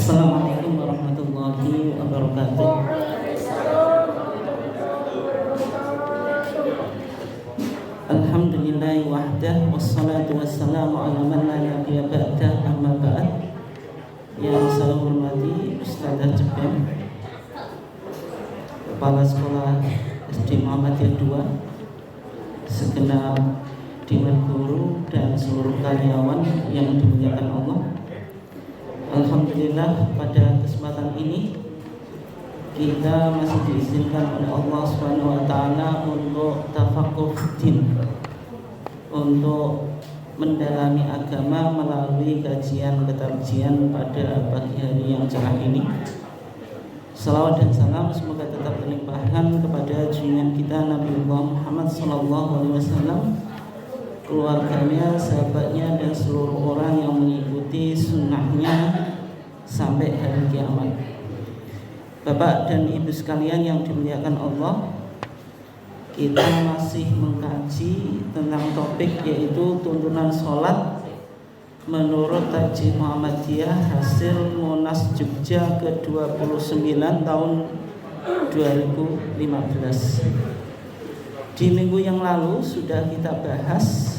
Assalamualaikum warahmatullahi wabarakatuh. Alhamdulillahi wahdah wassalatu wassalamu ala man la nabiyya ba'dah, amma ba'd. Yang saya hormati Ustazah Jebem, Kepala Sekolah SD Muhammadiyah 2, segenap dewan guru dan seluruh karyawan yang dimuliakan Allah. Alhamdulillah, pada kesempatan ini kita masih diizinkan oleh Allah Subhanahu wa taala untuk tafaqquh din, untuk mendalami agama melalui kajian ketarjian pada pagi hari yang cerah ini. Salawat dan salam semoga tetap terlimpahkan kepada junjungan kita Nabiullah Muhammad SAW, keluarganya, sahabatnya, dan seluruh orang yang mengikuti sunnahnya sampai hari kiamat. Bapak dan Ibu sekalian yang dimuliakan Allah, kita masih mengkaji tentang topik yaitu tuntunan sholat menurut Tajih Muhammadiyah hasil Monas Jogja ke-29 tahun 2015. Di minggu yang lalu sudah kita bahas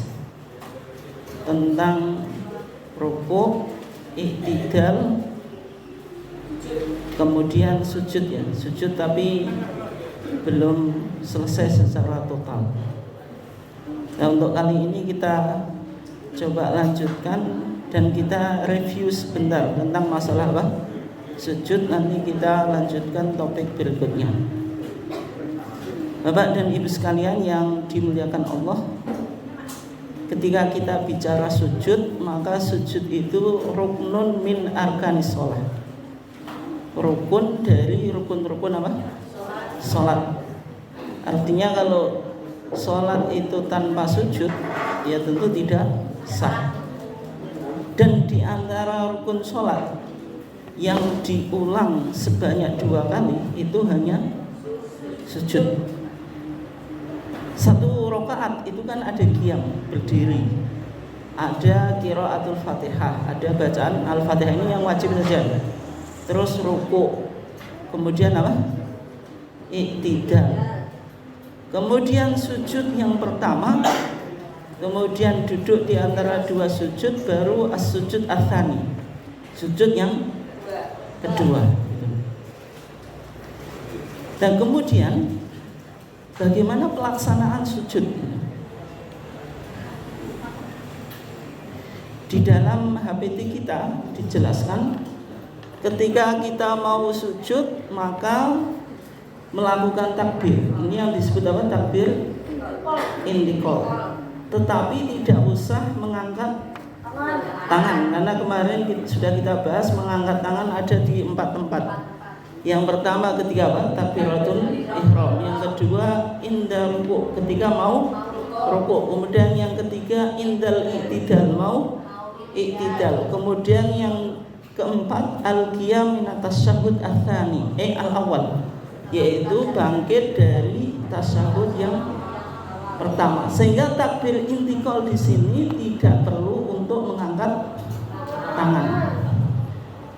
tentang rukuk, i'tidal, kemudian sujud ya, sujud tapi belum selesai secara total. Nah, untuk kali ini kita coba lanjutkan dan kita review sebentar tentang masalah apa? Sujud. Nanti kita lanjutkan topik berikutnya. Bapak dan Ibu sekalian yang dimuliakan Allah, ketika kita bicara sujud, maka sujud itu ruknun min arkanis sholat, rukun dari rukun-rukun apa? Sholat. Artinya kalau sholat itu tanpa sujud, ya tentu tidak sah. Dan di antara rukun sholat yang diulang sebanyak 2 kali itu hanya sujud. 1 rakaat itu kan ada qiyam, berdiri, ada qiraatul Fatihah, ada bacaan Al-Fatihah, ini yang wajib saja. Terus rukuk, kemudian apa? I'tidal, kemudian sujud yang pertama, kemudian duduk di antara 2 sujud, baru as-sujud ats-tsani, sujud yang kedua. Dan kemudian bagaimana pelaksanaan sujud? Di dalam HPT kita dijelaskan, ketika kita mau sujud maka melakukan takbir. Ini yang disebut apa? Takbir intiqal. Tetapi tidak usah mengangkat tangan, karena kemarin sudah kita bahas mengangkat tangan ada di 4 tempat. Yang pertama ketika apa? Takbiratul ihram. Yang kedua indal rukuk, ketika mau rukuk. Kemudian yang ketiga indal i'tidal, mau i'tidal. Kemudian yang keempat al-qiyam min at-tasyahhud ats-tsani, al-awwal, yaitu bangkit dari tasyahud yang pertama. Sehingga takbir intiqal di sini tidak perlu untuk mengangkat tangan.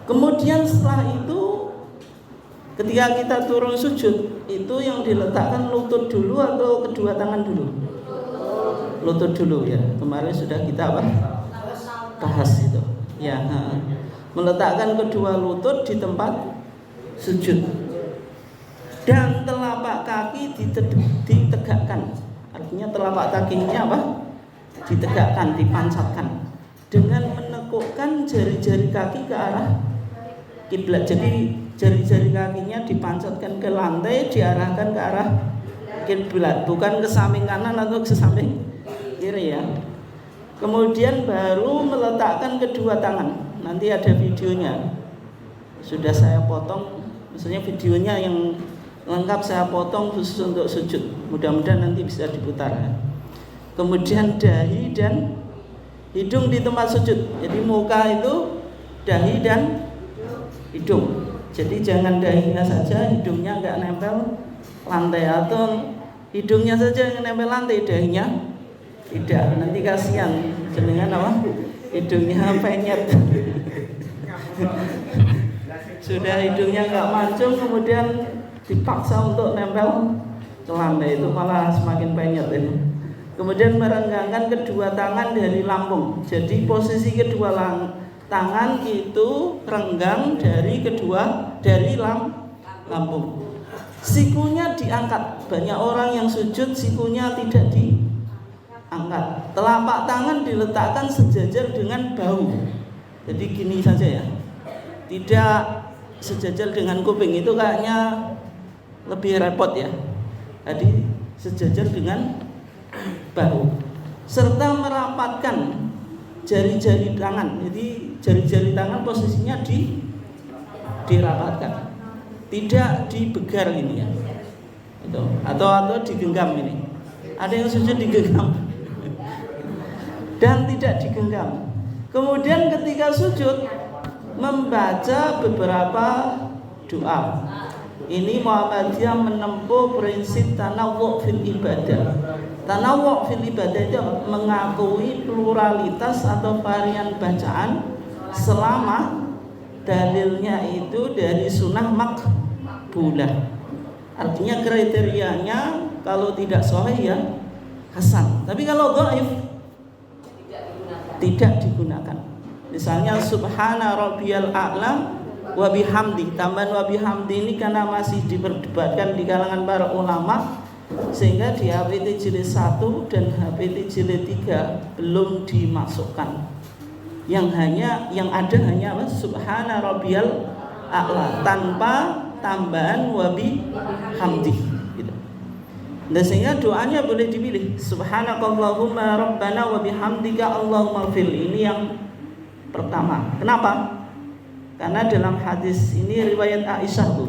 Kemudian setelah itu ketika kita turun sujud, itu yang diletakkan lutut dulu atau kedua tangan dulu? Lutut dulu ya. Kemarin sudah kita bahas itu. Ya, meletakkan kedua lutut di tempat sujud. Dan telapak kaki ditegakkan. Artinya telapak kakinya apa? Ditegakkan, dipancatkan dengan menekukkan jari-jari kaki ke arah kiblat. Jadi jari-jari kakinya dipancatkan ke lantai, diarahkan ke arah kiblat, bukan ke samping kanan atau ke samping kiri ya. Kemudian baru meletakkan kedua tangan. Nanti ada videonya, sudah saya potong, maksudnya videonya yang lengkap saya potong khusus untuk sujud. Mudah-mudahan nanti bisa diputar ya. Kemudian dahi dan hidung di tempat sujud. Jadi muka itu dahi dan hidung. Jadi jangan dahinya saja, hidungnya enggak nempel lantai, atau hidungnya saja yang nempel lantai, dahinya tidak. Nanti kasihan jenengan apa? Hidungnya penyet. sudah hidungnya nggak mancung, kemudian dipaksa untuk nempel celana, itu malah semakin penyet ini. Kemudian merenggangkan kedua tangan dari lambung. Jadi posisi kedua tangan itu renggang dari lambung. Sikunya diangkat. Banyak orang yang sujud sikunya tidak diangkat. Telapak tangan diletakkan sejajar dengan bahu. Jadi gini saja ya. Tidak sejajar dengan kuping, itu kayaknya lebih repot ya. Jadi sejajar dengan bahu, serta merapatkan jari-jari tangan. Jadi jari-jari tangan posisinya dirapatkan, tidak dibegar ini ya, itu atau digenggam ini. Ada yang sujud digenggam dan tidak digenggam. Kemudian ketika sujud membaca beberapa doa. Ini Muhammadiyah menempuh prinsip tanawwu' fil ibadah. Tanawwu' fil ibadah itu mengakui pluralitas atau varian bacaan selama dalilnya itu dari sunnah makbulah. Artinya kriterianya kalau tidak sahih ya hasan. Tapi kalau dhaif tidak digunakan. Misalnya subhana rabbiyal a'la wa bihamdi, tambahan wa bihamdi ini karena masih diperdebatkan di kalangan para ulama, sehingga di HPT jilid 1 dan HPT jilid 3 belum dimasukkan. Yang ada hanya subhana rabbiyal a'la tanpa tambahan wa bihamdi gitu. Dan sehingga doanya boleh dipilih subhanakallahumma rabbana wa bihamdika allahumma fil. Ini yang pertama. Kenapa? Karena dalam hadis ini riwayat Aisyah tuh.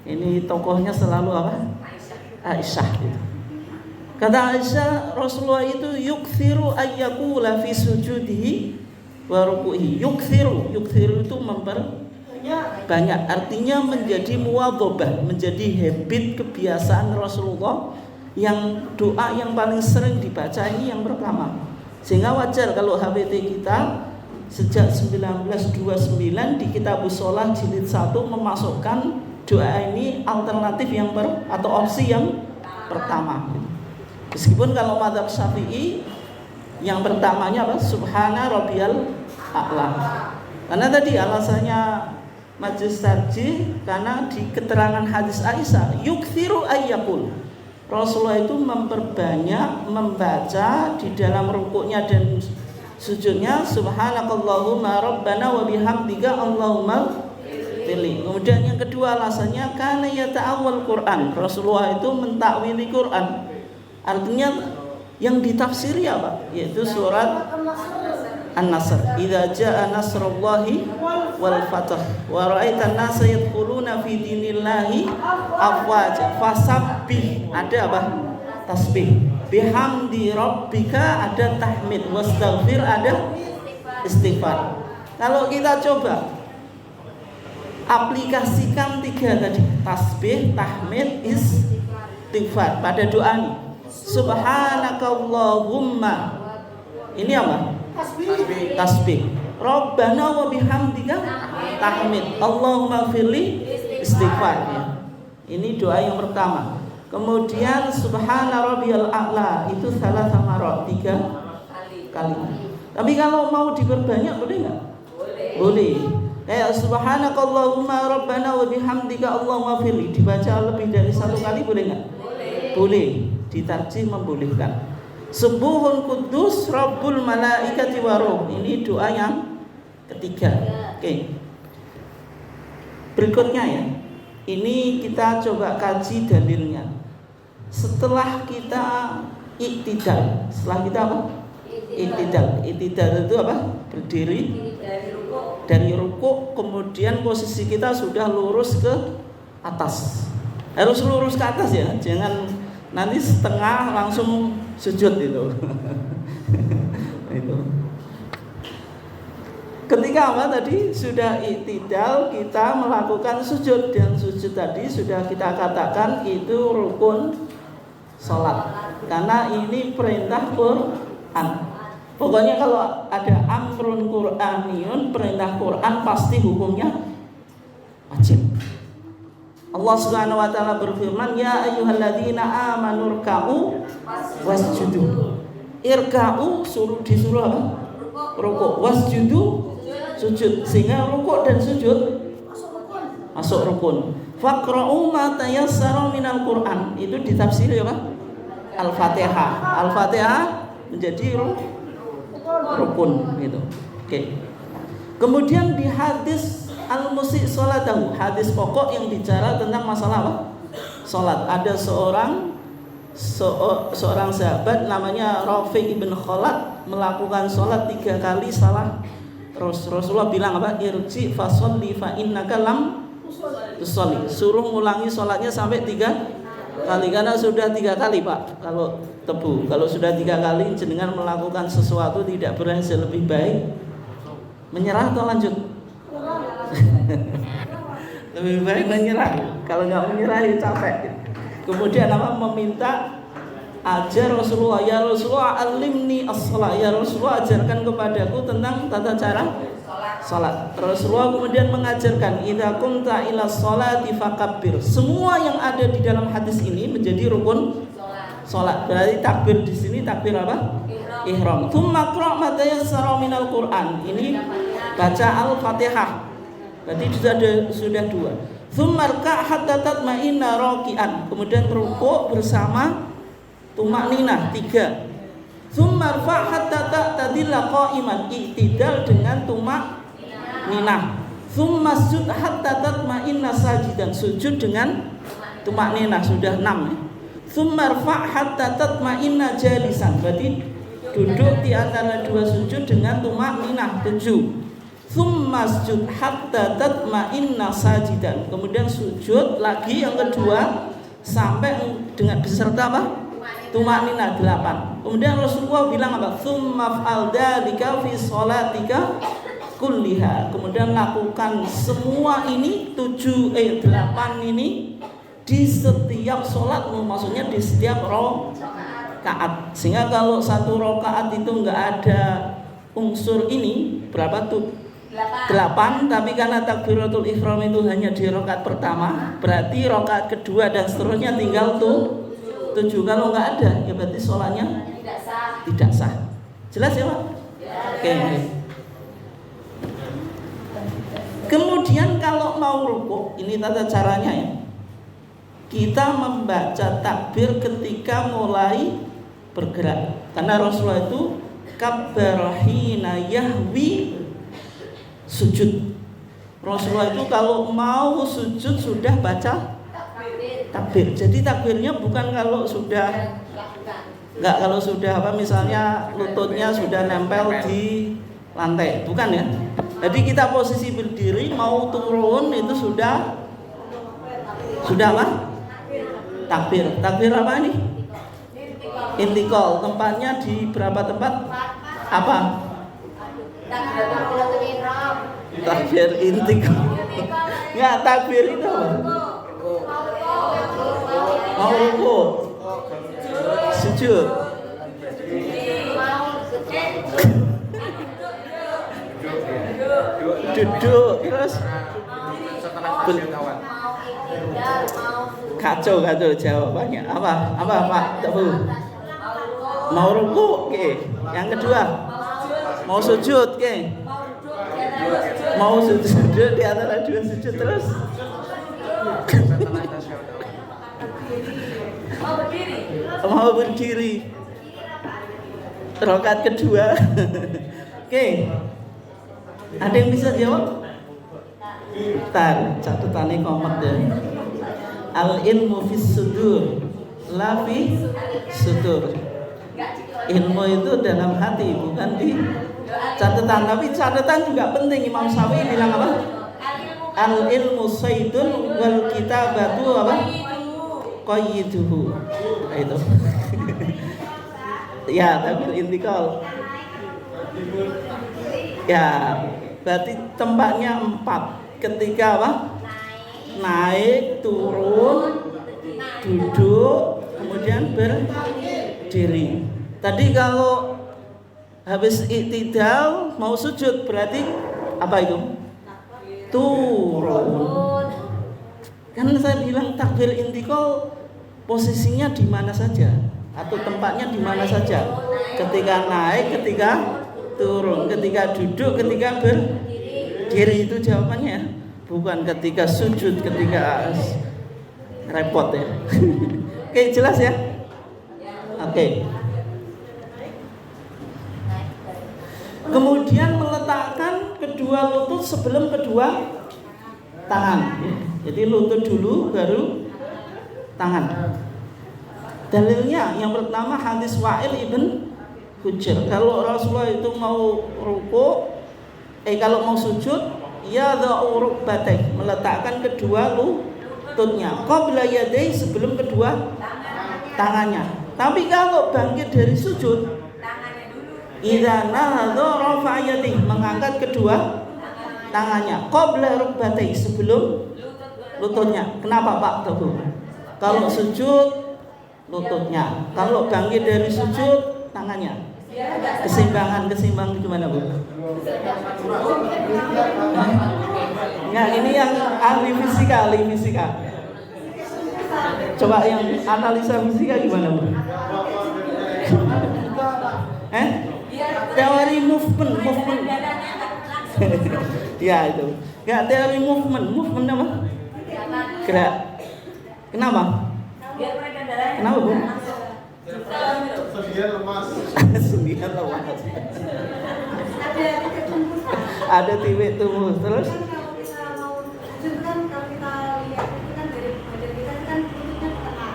Ini tokohnya selalu apa? Aisyah gitu. Kata Aisyah, Rasulullah itu yukthiru ayyakula fi sujudihi wa ruku'ihi. Yukthiru itu memperbanyak. Artinya menjadi muwadhabah, menjadi habit kebiasaan Rasulullah, yang doa yang paling sering dibaca ini yang pertama. Sehingga wajar kalau HPT kita sejak 1929 di Kitabus Shalah jilid 1 memasukkan doa ini alternatif atau opsi yang pertama. Meskipun kalau mazhab Syafi'i yang pertamanya apa? Subhana rabbiyal a'la. Karena tadi alasannya Majelis Tarjih karena di keterangan hadis Aisyah yukthiru ayyakul. Rasulullah itu memperbanyak membaca di dalam rukuknya dan sujudnya subhanakallahumma rabbana wa bihamdika allahumma fili. Kemudian yang kedua alasannya karena yata'awwal Quran. Rasulullah itu mentakwili Quran. Artinya yang ditafsiri apa? Yaitu surat An-Nasr. Idza jaa nasrullahi wal fath wa ra'aitan nasa yadkhuluna fi dinillahi afwaja fasabbih. Ada apa? Tasbih. Bihamdi rabbika ada tahmid, wastaghfir ada istighfar. Kalau kita coba aplikasikan tiga tadi, tasbih, tahmid, istighfar pada doa ini. Subhanakallahumma. Ini apa? Tasbih. Rabbana wa bihamdika tahmid. Allahumma firli istighfar ya. Ini doa yang pertama. Kemudian subhana rabbiyal a'la itu salah samarat 3 kali. Tapi kalau mau diperbanyak boleh enggak? Boleh. Kayak subhanakallahumma rabbana wa bihamdika allahumma firli dibaca lebih dari 1 kali boleh enggak? Boleh. Ditarjih membolehkan. Subuhun kudus rabbul malaikati wa ruh. Ini doa yang ketiga. Oke. Berikutnya ya. Ini kita coba kaji dalilnya. Setelah kita iktidal, setelah kita apa? Iktidal itu apa? Berdiri dari rukuk, kemudian posisi kita sudah lurus ke atas. Harus lurus ke atas ya, jangan nanti setengah langsung sujud itu. Itu. Ketika apa tadi sudah iktidal, kita melakukan sujud, dan sujud tadi sudah kita katakan itu rukun salat. Karena ini perintah Quran. Pokoknya kalau ada amrun Qur'aniyun, perintah Quran pasti hukumnya wajib. Allah Subhanahu wa taala berfirman, ya ayyuhalladzina amanu ruk'u wasjudu. Irka'u disuruh apa? Rukuk. Wasjudu sujud. Sehingga rukuk dan sujud masuk rukun. Faqra'u ma tayassara minal Qur'an. Itu ditafsiri apa? Al-Fatihah. Al-Fatihah menjadi rukun gitu. Oke. Kemudian di hadis al-musi' sholatahu, hadis pokok yang bicara tentang masalah apa? Salat. Ada seorang sahabat namanya Rafi' ibn Khalad melakukan salat 3 kali salah. Terus Rasulullah bilang apa? Irji fa sholli fa innaka lam tusolli. Suruh ngulangi salatnya sampai 3 kali, karena sudah 3 kali Pak. Kalau tebu, kalau sudah 3 kali jenengan melakukan sesuatu tidak berhasil, lebih baik menyerah atau lanjut? Lebih baik menyerah. Kalau nggak menyerah ya capek. Kemudian apa? Meminta ajar Rasulullah, ya Rasulullah alimni as-shalah, ya Rasulullah ajarkan kepadaku tentang tata cara salat. Rasulullah kemudian mengajarkan idza kunta ila sholati fakabbir. Semua yang ada di dalam hadis ini menjadi rukun salat. Berarti takbir di sini takbir apa? Ihram. Tsumma qra' ma tayassara minal Qur'an. Ini baca Al-Fatihah. Berarti sudah 2. Tsumma rka' hatta tatma'inna raki'an. Kemudian rukuk bersama tumakninah 3. Tsumma rfa' hatta ta'tadilla qa'iman. I'tidal dengan tumakninah. Tsumma sujud hatta tatma'inna sajidan. Sujud dengan tumakninah sudah 6 ya. Tsumma rfa' hatta tatma'inna jalisan. Berarti duduk di antara 2 sujud dengan tumakninah 7. Tsumma sujud hatta tatma'inna sajidan. Kemudian sujud lagi yang kedua sampai dengan beserta apa? Tumakninah 8. Kemudian Rasulullah bilang apa? Tsumma fa'al dzalika fi sholatika kulliha. Kemudian lakukan semua ini 8 ini di setiap sholatmu, maksudnya di setiap rakaat. Sehingga kalau 1 rakaat itu enggak ada unsur ini, berapa tuh? 8, tapi karena takbiratul ihram itu hanya di rakaat pertama, berarti rakaat kedua dan seterusnya tinggal 7. Kalau enggak ada, ya berarti sholatnya tidak sah. Jelas ya Pak? Oke. Kemudian kalau mau rukuk, ini tata caranya ya. Kita membaca takbir ketika mulai bergerak. Karena Rasulullah itu kabbarahina yahwi sujud. Rasulullah itu kalau mau sujud sudah baca takbir. Jadi takbirnya bukan kalau sudah kalau sudah apa misalnya lututnya sudah nempel di lantai, bukan ya. Jadi kita posisi berdiri mau turun itu sudah apa? Takbir. Takbir apa ini? Intikal. Tempatnya di berapa tempat? Apa? Takbir intikal. Enggak, takbir itu apa? Mau rukuk. Sujud. Duduk terus kacau jawabannya apa Pak Tebu? Mau rukuk oke. Yang kedua mau sujud oke. Mau sujud di antara 2 sujud terus mau berdiri rakaat kedua oke. Ada yang bisa jawab? Catatannya komat ya. Al ilmu fis sudur la fi sudur. Ilmu itu dalam hati, bukan di catatan. Tapi catatan juga penting. Imam Syafi'i bilang apa? Al ilmu saydun wal kitabatu apa? Qayyiduhu. Itu. Ya, tapi intikal. Ya, berarti tempatnya 4. Ketika apa? Naik, turun, duduk, kemudian berdiri. Tadi kalau habis iktidal mau sujud berarti apa itu? Turun. Kan saya bilang takbir intikal posisinya di mana saja atau tempatnya di mana saja. Ketika naik, ketika turun, ketika duduk, ketika berdiri, itu jawabannya. Bukan ketika sujud, ketika repot ya. Oke, jelas ya? Oke. Kemudian meletakkan kedua lutut sebelum kedua tangan. Jadi lutut dulu baru tangan. Dalilnya yang pertama hadis Wa'il ibn Hujr. Kalau Rasulullah itu mau kalau mau sujud, ya dha'u rukbatayh, meletakkan kedua lututnya qabla yadayh, sebelum kedua tangannya. Tapi kalau bangkit dari sujud, idza nahadha rafa'a yadayh, mengangkat kedua tangannya qabla rukbatayh, sebelum lututnya. Kenapa Pak Teguh? Kalau sujud lututnya, kalau bangkit dari sujud tangannya. Keseimbangan gimana Bu? Nah, ini yang ahli fisika. Coba yang analisa fisika gimana Bu? Teori movement. Ya itu. Ya, teori movement apa? Gerak. Kenapa? Kenapa Bu? Sendian lemas. Ada titik tumbuh terus. Kalau kita mau sujud kan, kalau kita lihat itu kan dari badan kita kan lututnya ke tengah.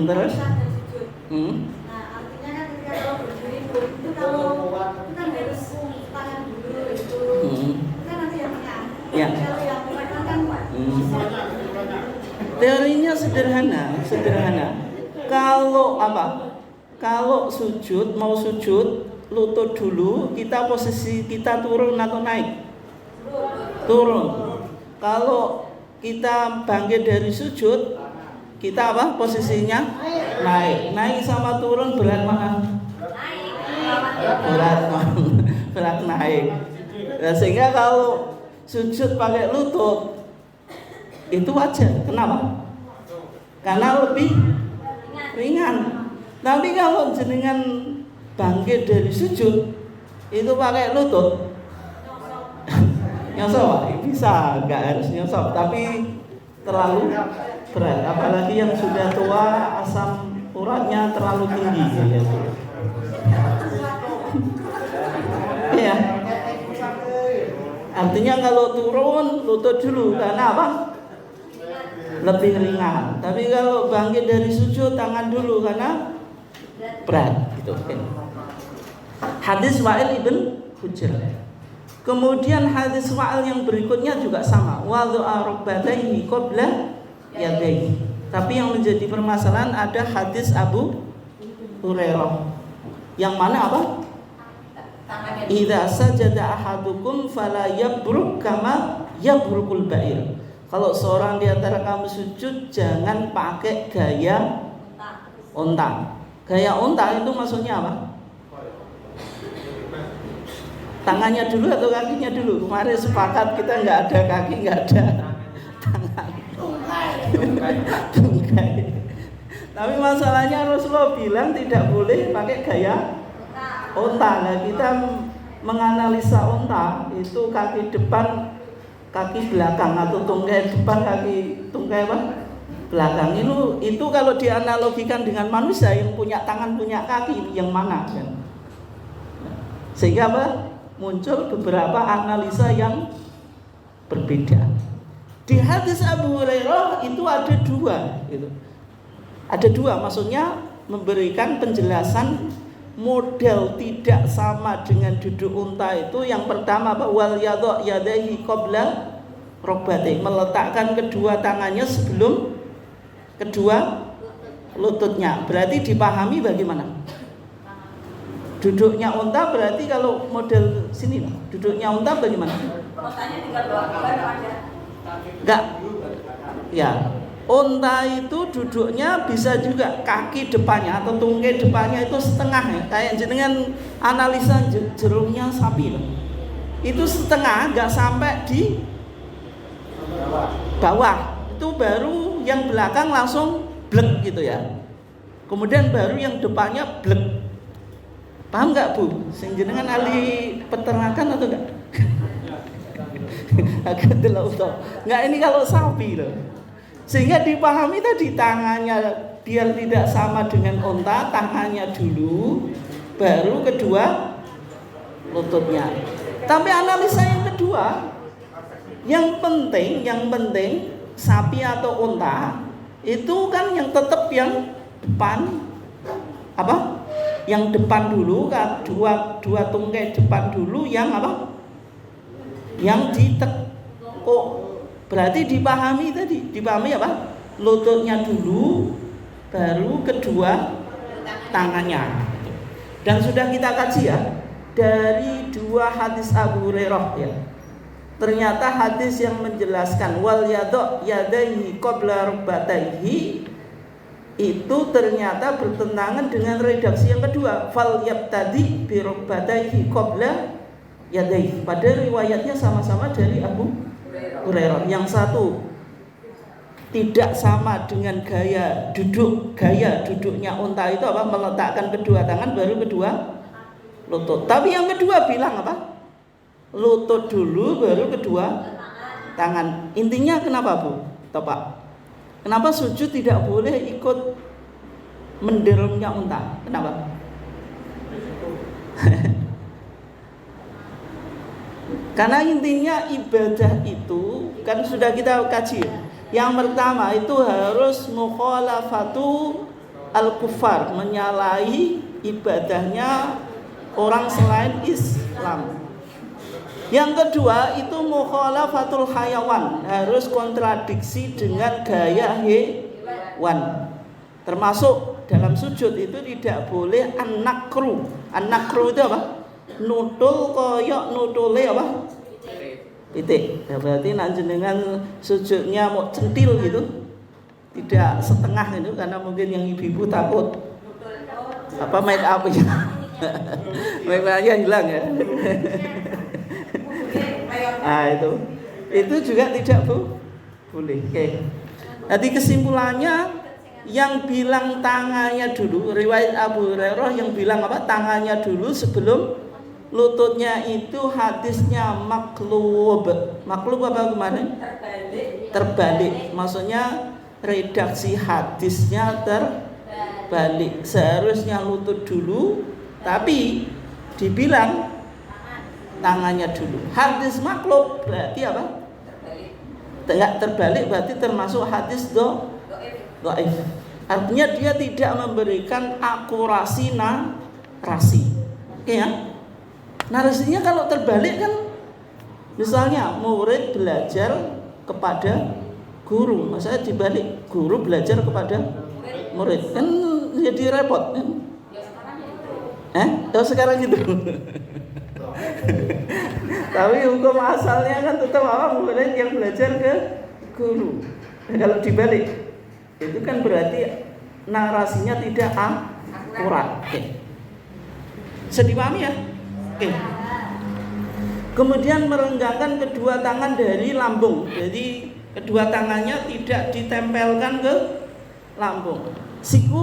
Terus? Nah, artinya kan ketika kalau berdiri itu kalau itu kan harus tangan dulu itu. Itu kan nanti yang tengah. Ya. Kalau yang belakang kan Teorinya sederhana. Kalau mau sujud lutut dulu, posisi kita turun atau naik? Turun. Kalau kita bangkit dari sujud, kita posisinya? Naik sama turun berat mana? Berat naik. Nah, sehingga kalau sujud pakai lutut itu wajar. Kenapa? Karena lebih ringan. Tapi kalau jenengan bangkit dari sujud itu pakai lutut, nyosok bisa, nggak harus nyosok, tapi terlalu berat. Apalagi yang sudah tua, asam uratnya terlalu tinggi. Ya. Artinya kalau turun lutut dulu, karena apa? Lebih ringan. Tapi kalau bangkit dari sujud tangan dulu karena berat gitu. Hadis Wa'il ibn Hujr. Kemudian hadis Wa'il yang berikutnya juga sama. Wadhu'a rukbatayhi qabla yadayhi. Tapi yang menjadi permasalahan ada hadis Abu Hurairah. Yang mana apa? Idza sajada ahadukum fala yabruk kama yabrukul ba'ir. Kalau seorang di antara kamu sujud, jangan pakai gaya onta. Gaya onta itu maksudnya apa? Tangannya dulu atau kakinya dulu? Kemarin sepakat kita nggak ada kaki, nggak ada tangan. Tungkai. Tapi masalahnya Rasulullah bilang tidak boleh pakai gaya onta. Nah, kita menganalisa onta itu kaki depan, kaki belakang, atau tungkai depan, kaki tungkai belakang. Itu kalau dianalogikan dengan manusia yang punya tangan, punya kaki, yang mana kan? Sehingga muncul beberapa analisa yang berbeda. Di hadis Abu Hurairah itu ada dua gitu. Ada dua, maksudnya memberikan penjelasan model tidak sama dengan duduk unta itu. Yang pertama wal yadha yadayhi qabla rukbatayhi, meletakkan kedua tangannya sebelum kedua lututnya. Berarti dipahami bagaimana? Duduknya unta berarti kalau model sini, duduknya unta bagaimana? Untanya tinggal dua aja. Enggak. Ya. Unta itu duduknya bisa juga kaki depannya atau tungkai depannya itu setengah ya. Kayak jenengan analisa jerungnya sapi loh. Itu setengah, enggak sampai di bawah. itu baru yang belakang langsung blek gitu ya. Kemudian baru yang depannya blek. Paham nggak Bu? Sing jenengan ahli peternakan atau enggak? Agak delok to. Enggak, ini kalau sapi loh. Sehingga dipahami tadi tangannya biar tidak sama dengan unta, tangannya dulu, baru kedua lututnya. Tapi analisa yang kedua, yang penting sapi atau unta itu kan yang tetap yang depan apa? Yang depan dulu, dua tungkai depan dulu, yang apa? Yang ditekuk. Berarti dipahami apa? Lututnya dulu, baru kedua tangannya. Dan sudah kita kaji ya, dari dua hadis Abu Hurairah ya. Ternyata hadis yang menjelaskan wal yadaihi qabla rukbatayhi itu ternyata bertentangan dengan redaksi yang kedua, fal yabtadi bi rukbatayhi qabla yadaihi. Pada riwayatnya sama-sama dari Abu Hurairah. Yang satu tidak sama dengan gaya duduknya unta itu apa? Meletakkan kedua tangan baru kedua lutut. Tapi yang kedua bilang apa? Lutut dulu baru kedua tangan. Intinya kenapa Bu? Pak, kenapa sujud tidak boleh ikut menderumnya unta? Kenapa? Karena intinya ibadah itu kan sudah kita kaji. Yang pertama itu harus mukhalafatu al-kufar, menyalahi ibadahnya orang selain Islam. Yang kedua itu mukhalafatul hayawan, harus kontradiksi dengan gaya hewan. Termasuk dalam sujud itu tidak boleh an-nakru. An-nakru itu apa? Nutul koyok nutule apa? Titik. Ya, berarti jenengan sujudnya mau centil gitu, tidak setengah itu, karena mungkin yang ibu-ibu takut apa make up-nya make up-nya hilang ya. Nah itu juga tidak boleh. Oke. Nanti kesimpulannya yang bilang tangannya dulu, riwayat Abu Hurairah yang bilang apa? Tangannya dulu sebelum lututnya, itu hadisnya maklub. Maklub apa kemarin? Terbalik. Maksudnya redaksi hadisnya terbalik. Seharusnya lutut dulu, tapi dibilang tangannya dulu. Hadis maklub berarti apa? Tidak terbalik, berarti termasuk hadis dhaif. Artinya dia tidak memberikan akurasi narasi. Oke ya? Narasinya kalau terbalik kan, misalnya murid belajar kepada guru, maksudnya dibalik, guru belajar kepada murid, kan jadi repot kan? Sekarang gitu. Tapi hukum asalnya kan tetap apa? Murid yang belajar ke guru. Kalau dibalik, itu kan berarti narasinya tidak akurat. Oke. Bisa dipahami ya? Oke. Kemudian merenggangkan kedua tangan dari lambung. Jadi kedua tangannya tidak ditempelkan ke lambung.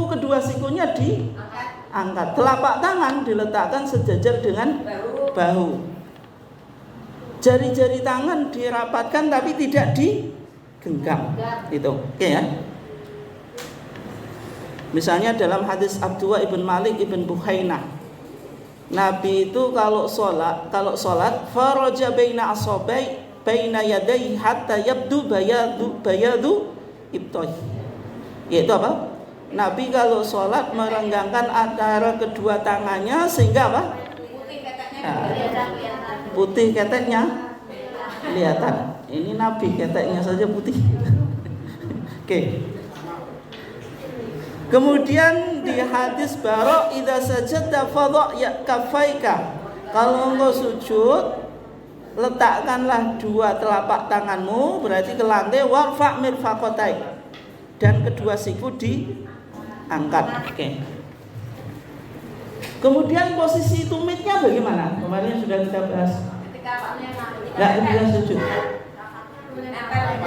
Kedua sikunya diangkat. Telapak tangan diletakkan sejajar dengan bahu. Jari-jari tangan dirapatkan tapi tidak digenggam. Itu. Oke ya. Misalnya dalam hadis Abdullah ibn Malik ibn Buhainah, Nabi itu kalau sholat faraja baina asabai baina yadayhi hatta yabdu bayadu ibtoi. Yaitu apa? Nabi kalau sholat merenggangkan antara kedua tangannya sehingga apa? Putih keteknya kelihatan. Ini Nabi keteknya saja putih. Oke. Kemudian di hadis Bara, idza sajadta fadha ya kafaika. Kalau engkau sujud, letakkanlah dua telapak tanganmu, berarti ke lantai, warfa' mirfaqatai. Dan kedua siku diangkat. Oke. Kemudian posisi tumitnya bagaimana? Kemarin sudah kita bahas. Enggak, ketika sujud.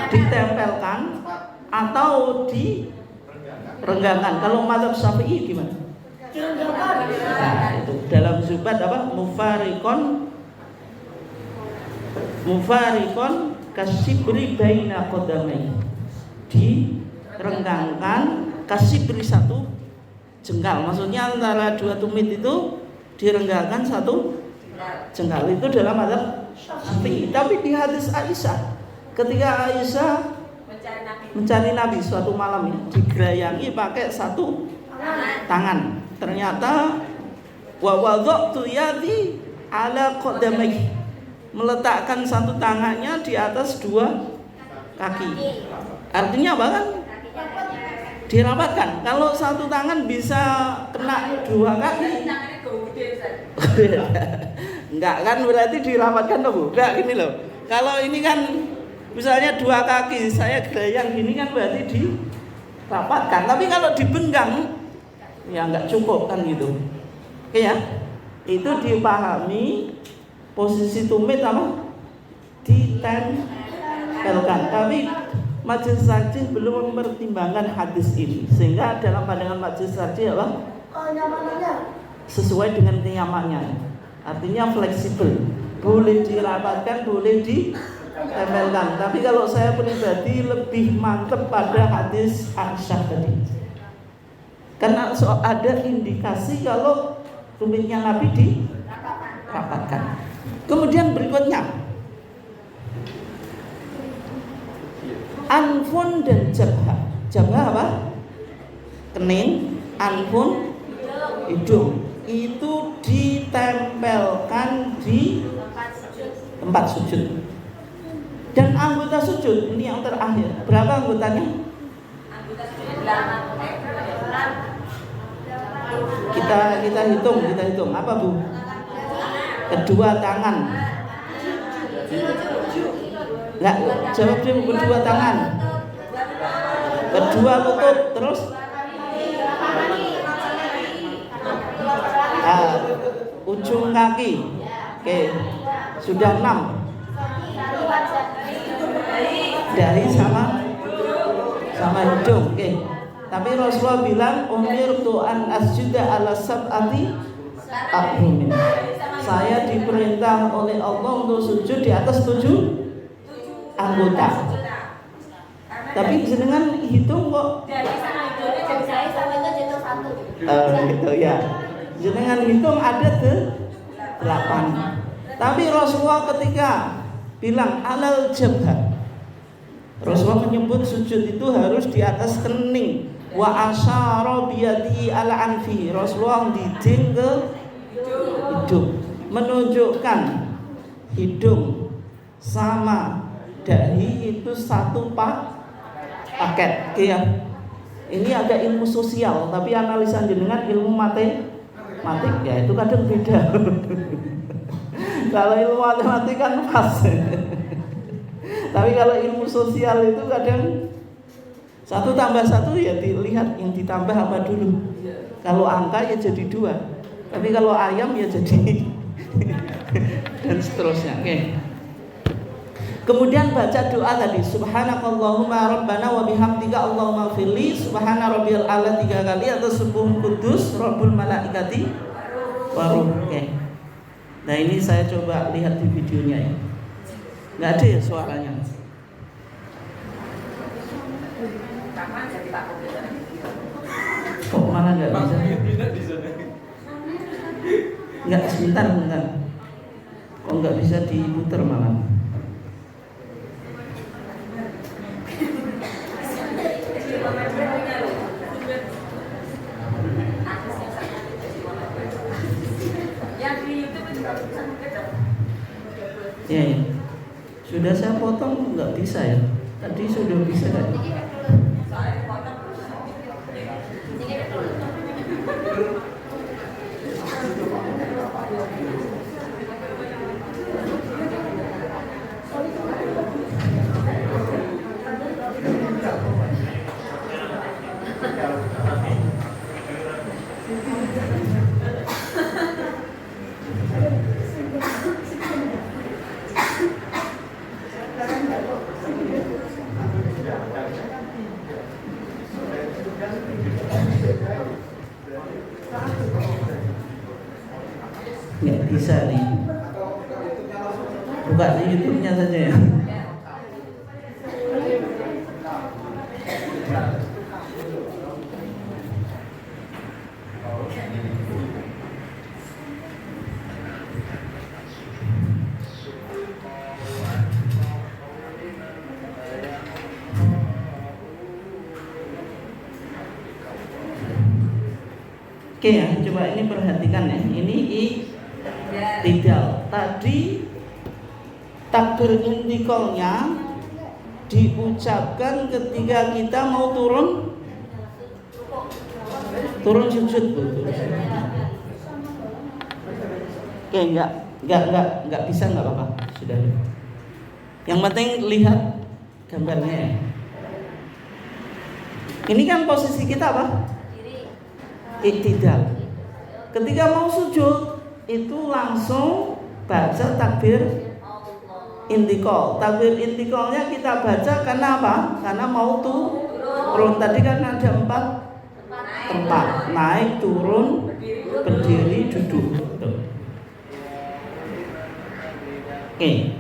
Ditempelkan atau direnggangkan. Kalau mazhab Syafi'i gimana? Nah, itu dalam Zubat apa? Mufarikon kasibri baina qadamai. Direnggangkan kasibri satu jengkal. Maksudnya antara dua tumit itu direnggangkan satu jengkal. Itu dalam mazhab Syafi'i. Tapi di hadis Aisyah, ketika Aisyah mencari Nabi suatu malam ya, digerayangi pakai satu tangan. Ternyata wa wadha'tu yadi ala qadamai, meletakkan satu tangannya di atas dua kaki. Artinya apa kan? Dirapatkan. Kalau satu tangan bisa kena dua kaki. Enggak kan berarti dirapatkan loh, Bu. Enggak gini loh. Kalau ini kan misalnya dua kaki saya gerayang gini kan berarti dirapatkan. Tapi kalau dibenggang ya enggak cukup kan gitu. Oke ya. Itu dipahami posisi tumit apa? Ditempelkan. Tapi Majelis Tarjih belum mempertimbangkan hadis ini, sehingga dalam pandangan Majelis Tarjih apa? Sesuai dengan kenyamannya. Artinya fleksibel. Boleh dirapatkan, boleh ditempelkan. Tapi kalau saya pribadi lebih mantep pada hadis Aisyah tadi. Karena ada indikasi kalau tumitnya Nabi dirapatkan. Kemudian berikutnya, anfun dan jabhah. Jabhah apa? Kening, anfun hidung. Itu ditempelkan di tempat sujud. Dan anggota sujud ini yang terakhir. Berapa anggotanya? Kita hitung apa Bu? Kedua tangan. Enggak, jawab dulu. Kedua tangan, kedua lutut, terus ujung kaki. Oke, sudah 6. Dahi sama hidung. Oke. Tapi Rasulullah bilang umirtu an asjuda ala sab'ati a'zumin. Saya diperintah oleh Allah untuk sujud di atas 7 anggota. Tapi jenengan hitung kok. Gitu ya. Jenengan hitung ada 8. Tapi Rasulullah ketika bilang alal jabhah, Rasulullah menyebut sujud itu harus di atas kening. Wa asyara biyadihi ala anfi. Rasulullah diding ke hidung, menunjukkan hidung sama dahi itu satu paket. Ya. Ini agak ilmu sosial, tapi analisa jenengan ilmu matematik ya itu kadang beda. Kalau ilmu matematik kan pas. Tapi kalau ilmu sosial itu kadang 1 tambah 1 ya dilihat yang ditambah apa dulu. Kalau angka ya jadi 2. Tapi kalau ayam ya jadi dan seterusnya. Oke. Kemudian baca doa tadi, subhanakallahumma rabbana wa bihamdika allahumma firli, subhana rabbiyal a'la 3 kali atau subuh kudus rabbul malaikati wa ruh. Oke. Nah, ini saya coba lihat di videonya ya. Enggak ada ya suaranya. Kok malah enggak bisa? Enggak, sebentar. Kok enggak bisa diputar malah? Ya. Sudah saya potong nggak bisa ya. Tadi sudah bisa kan? bisa nih. Buka di YouTube-nya saja ya. Oke ya, coba ini perhatikan ya. Ini tidak. Tadi takbir intiqalnya diucapkan ketika kita mau turun sujud, betul. Oke, enggak bisa, enggak apa-apa. Sudah. Yang penting lihat gambarnya ya. Ini kan posisi kita apa? Iktidal. Ketika mau sujud itu langsung baca takbir intiqal. Takbir intiqalnya kita baca karena apa? Karena mau turun. Tadi kan ada 4 tempat: naik, turun, berdiri, duduk. Oke.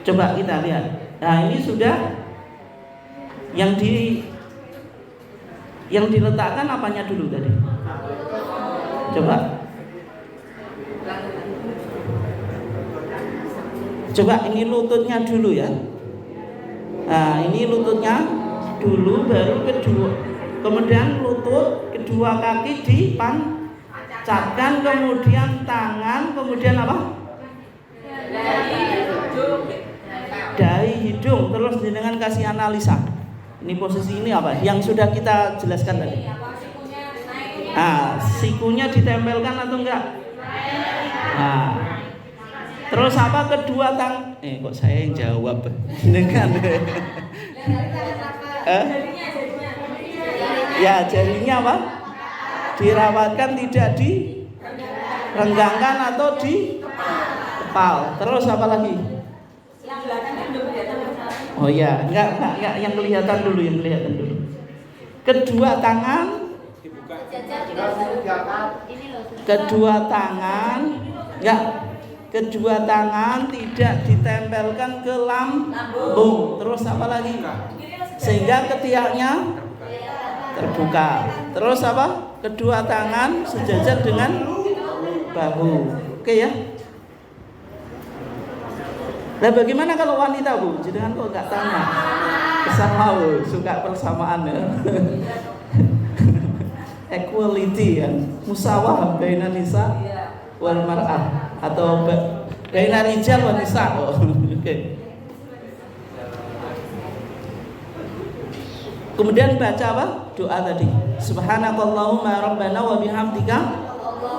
Coba kita lihat. Nah, ini sudah yang diletakkan apanya dulu tadi? Coba ini lututnya dulu ya. Nah, ini lututnya dulu, baru kedua. Kemudian lutut, kedua kaki dipancatkan, kemudian tangan, kemudian apa? Dahi, hidung. Terus dengan kasih analisa. Ini posisi ini apa? Yang sudah kita jelaskan tadi. Sikunya ditempelkan atau enggak? Nah, terus apa? Kedua kok saya yang jawab? Dengan ya, jarinya apa? Dirawatkan, tidak direnggangkan atau dikepal. Terus apa lagi? Oh ya, enggak yang kelihatan dulu, Kedua tangan tidak ditempelkan ke lambung. Terus apa lagi? Sehingga ketiaknya terbuka. Terus apa? Kedua tangan sejajar dengan bahu. Oke ya. Nah, bagaimana kalau wanita, Bu? Jangan kok nggak tanya. Sama, Bu, suka persamaan ya. Equality ya, musawah baina nisa wal mar'ah atau baina rijal wan nisa. Oke. Kemudian baca apa? Doa tadi. Subhanakallahumma rabbana wa bihamdika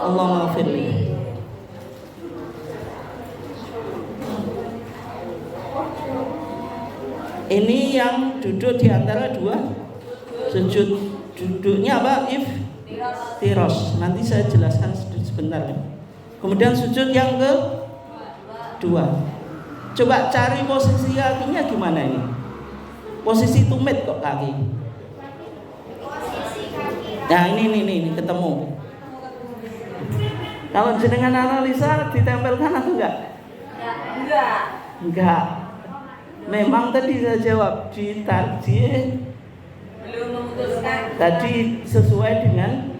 Allahumma ighfirli. Ini yang duduk di antara dua sujud. Duduknya apa? Iftiros. Nanti saya jelaskan sebentar ya. Kemudian sujud yang kedua. Coba cari posisi kakinya gimana ini? Posisi tumit kok kaki. Nah, ini ketemu. Kalau jenengan analisa ditempelkan atau enggak? Enggak. Memang tadi saya jawab belum memutuskan. Tadi sesuai dengan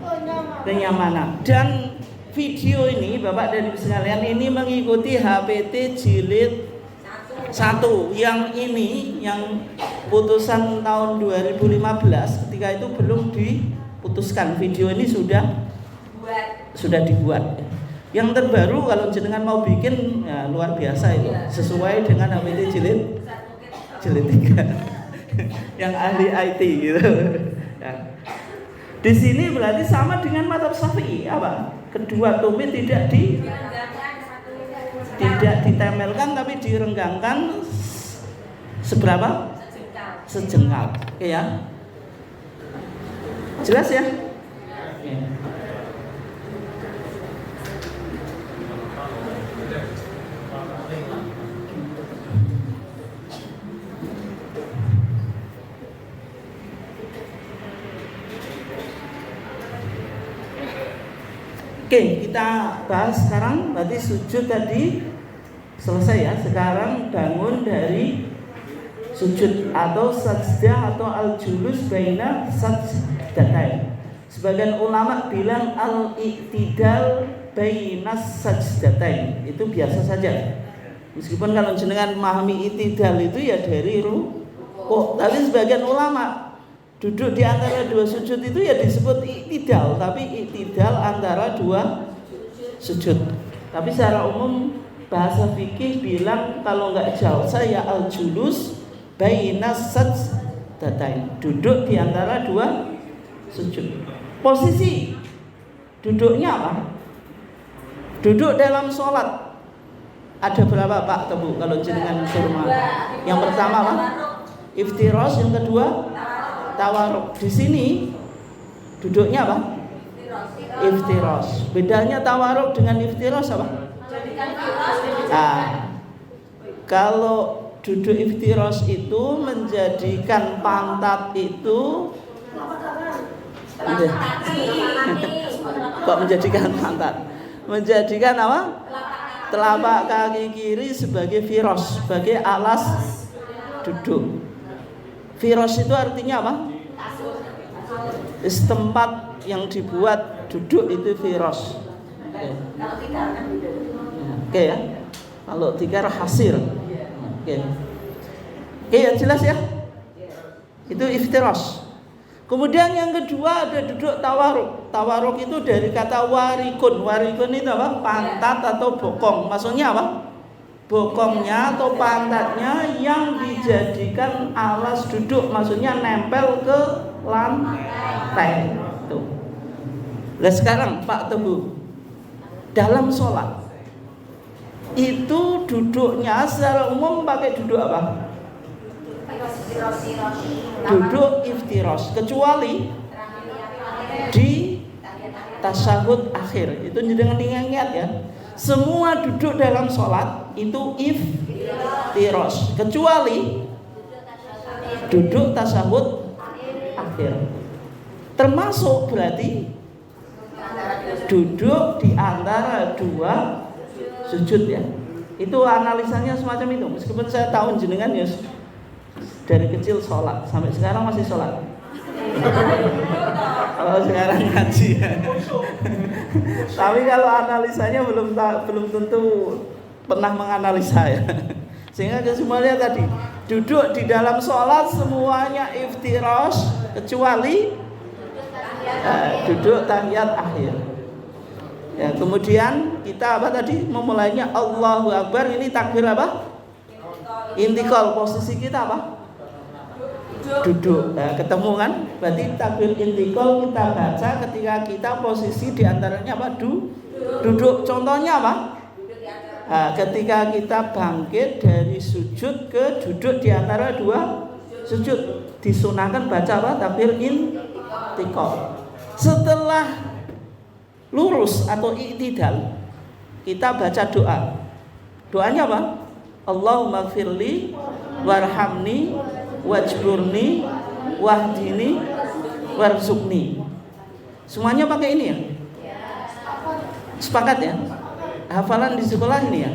kenyamanan. Dan video ini Bapak dan Ibu sekalian ini mengikuti HPT jilid 1. Yang ini yang putusan tahun 2015 ketika itu belum diputuskan. Video ini sudah dibuat. Yang terbaru kalau jenengan mau bikin ya luar biasa itu, sesuai dengan HPT jilid 3 yang ahli IT gitu. Ya. Di sini berarti sama dengan mazhab Syafi'i apa? Kedua tumit tidak ditempelkan tapi direnggangkan seberapa? Sejengkal. Oke ya. Jelas ya? Oke. Oke, kita bahas sekarang. Berarti sujud tadi selesai ya. Sekarang bangun dari sujud atau sajdah atau al-julus baina sajdatain. Sebagian ulama bilang al-i'tidal baina sajdatain. Itu biasa saja. Meskipun kalau jenengan memahami i'tidal itu ya dari rukuk. Tapi sebagian ulama duduk di antara dua sujud itu ya disebut i'tidal, tapi i'tidal antara dua sujud. Tapi secara umum bahasa fikih bilang kalau nggak jauh saya al-julus baina sajdatain, duduk di antara dua sujud. Posisi duduknya apa? Duduk dalam sholat ada berapa Pak Tebu kalau jenengan surma? Yang pertama apa? Iftirosh, yang kedua tawarruk. Di sini duduknya apa? Iftirosh. Bedanya tawarruk dengan iftirosh apa? Nah, kalau duduk iftirosh itu menjadikan pantat itu kok menjadikan pantat? Menjadikan apa? Telapak kaki kiri sebagai firosh, sebagai alas duduk. Firosh itu artinya apa? Tempat yang dibuat duduk itu firosh. Oke ya. Kalau tikar hasir. Oke ya, jelas ya. Itu iftirosh. Kemudian yang kedua ada duduk tawaruk. Tawaruk itu dari kata warikun. Warikun itu apa? Pantat atau bokong. Maksudnya apa? Bokongnya atau pantatnya yang dijadikan alas duduk. Maksudnya nempel ke lantai. Tuh. Nah sekarang Pak Teguh, dalam sholat itu duduknya secara umum pakai duduk apa? Duduk iftirosh, kecuali di tasyahud akhir. Itu jangan ingat ya. Semua duduk dalam sholat itu iftirosh, kecuali duduk tasyahud akhir. Termasuk berarti duduk di antara dua sujud ya. Itu analisanya semacam itu. Meskipun saya tahu jenengan ya dari kecil sholat, sampai sekarang masih sholat. Kalau sekarang ngaji ya. Tapi kalau analisanya belum tentu pernah menganalisa ya. Sehingga kesemuanya tadi duduk di dalam sholat semuanya iftirosh kecuali duduk tahiyat akhir. Ya, kemudian kita apa tadi memulainya Allahu Akbar, ini takbir apa? Intikal, posisi kita apa? Duduk. Nah, ketemu kan? Berarti takbir intikal kita baca ketika kita posisi diantaranya apa? Duduk. Contohnya apa? Nah, ketika kita bangkit dari sujud ke duduk di antara dua sujud, disunahkan baca apa? Takbir intikal. Setelah lurus atau i'tidal, kita baca doa. Doanya apa? Allahumma gfirli warhamni wajburni wahdini warzuqni. Semuanya pakai ini ya? Sepakat ya? Hafalan di sekolah ini ya?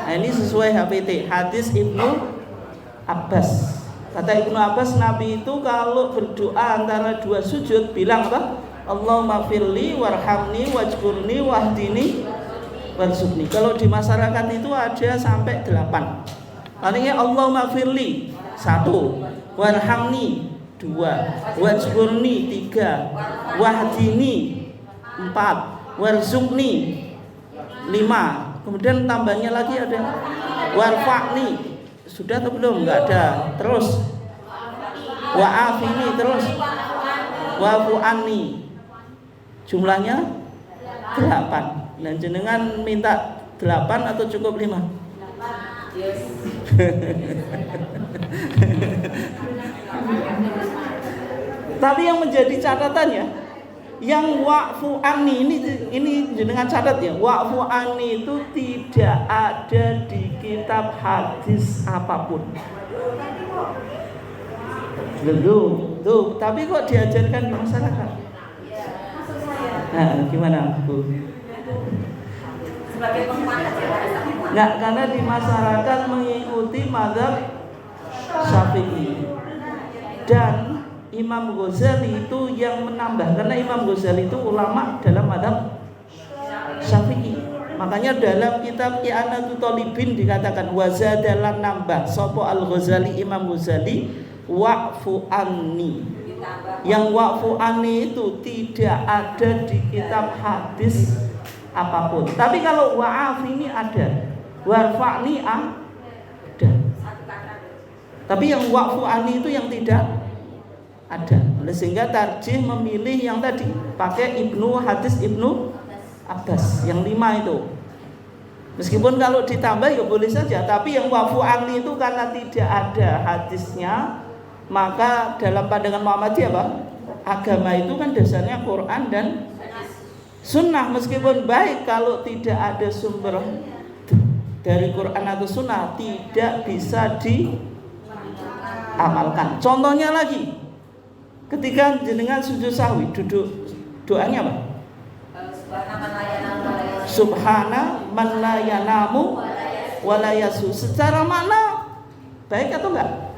Nah, ini sesuai HPT, hadis Ibnu Abbas. Kata Ibnu Abbas, Nabi itu kalau berdoa antara dua sujud bilang apa? Allahumma firli warhamni wajburni wahdini warzuqni. Kalau di masyarakat itu ada sampai 8. Artinya Allahumma firli 1, warhamni 2, wajburni 3, wahdini 4, warzuqni 5. Kemudian tambahnya lagi ada warfa'ni. Sudah atau belum? Enggak ada. Terus wa'afini, terus wa'fu'anni. Jumlahnya 8. Dan jenengan minta 8 atau cukup 5? 8. Tapi yang menjadi catatan ya, yang wa'fu anni ini jenengan catat ya. Wa'fu anni itu tidak ada di kitab hadis apapun. Tuh, tapi kok diajarkan di masyarakat? Nah, gimana Bu? Sebagai penguat saja pada saat penguat. Enggak, karena di masyarakat mengikuti mazhab Syafi'i. Dan Imam Ghazali itu yang menambah, karena Imam Ghazali itu ulama dalam mazhab Syafi'i. Makanya dalam kitab I'anatul Talibin dikatakan wazadalan nambah sopo Al-Ghazali, Imam Ghazali wa'fu anni. Yang wa'fu anni itu tidak ada di kitab hadis apapun. Tapi kalau wa'af ini ada, warfa'ni ada. Tapi yang wa'fu anni itu yang tidak ada. Sehingga tarjih memilih yang tadi, pakai hadis Ibnu Abbas yang 5 itu. Meskipun kalau ditambah ya boleh saja, tapi yang wa'fu anni itu karena tidak ada hadisnya, maka dalam pandangan Muhammadiyah apa? Agama itu kan dasarnya Quran dan Sunnah. Meskipun baik kalau tidak ada sumber dari Quran atau Sunnah, tidak bisa diamalkan. Contohnya lagi, ketika jenengan sujud sahwi, duduk, doanya apa? Subhana man la yanamu wa la yasu. Secara makna baik atau enggak?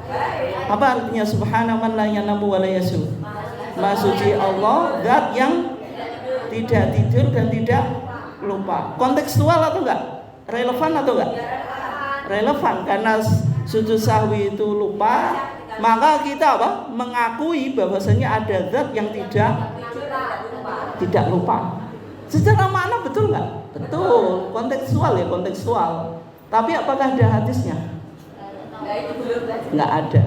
Apa artinya subhana man la yanamu wa la yasu? Maha suci Allah, zat yang tidak tidur dan tidak lupa. Kontekstual atau enggak? Relevan atau enggak? Relevan, karena sujud sahwi itu lupa, maka kita apa? Mengakui bahwasanya ada zat yang tidak lupa. Secara makna betul nggak? Betul, kontekstual ya, kontekstual. Tapi apakah ada hadisnya? Nggak ada.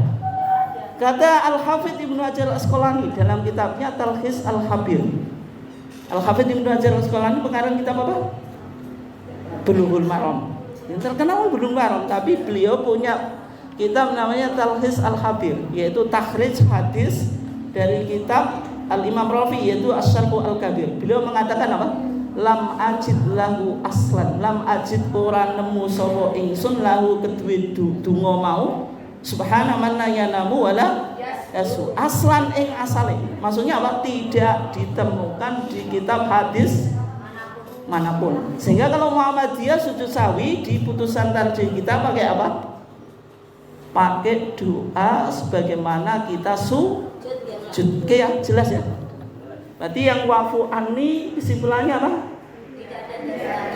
Kata Al-Hafidz Ibnu Hajar Al-Asqalani dalam kitabnya Talkhis Al-Habir. Al-Hafidz Ibnu Hajar Al-Asqalani pengarang kitab apa? Bulughul Maram. Yang terkenal Bulughul Maram, tapi beliau punya kitab namanya Talkhis Al-Habir, yaitu takhrij hadis dari kitab Al-Imam Rafi, yaitu Asy-Syarh Al-Kabir. Beliau mengatakan apa? Lam ajid lahu aslan, lam ajid ora nemu sapa ingsun lahu kedue donga mau subhana man la yanamu wala yasu. Aslan ing asale. Maksudnya apa? Tidak ditemukan di kitab hadis manapun. Sehingga kalau Muhammadiyah sujud sawi di putusan tarjih kita pakai apa? Pakai doa sebagaimana kita sujud. Oke ya, jelas ya. Berarti yang wa'fu anni kesimpulannya apa?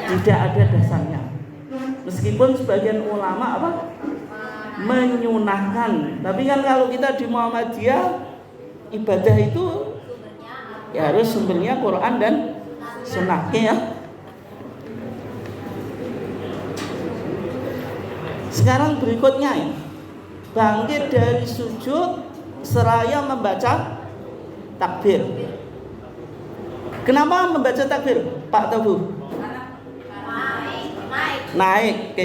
Tidak ada dasarnya. Meskipun sebagian ulama apa? Menyunahkan. Tapi kan kalau kita di Muhammadiyah, ibadah itu ya harus sumbernya Quran dan Sunnah. Oke ya. Sekarang berikutnya ya, bangkit dari sujud seraya membaca takbir. Kenapa membaca takbir, Pak Tabu? Naik.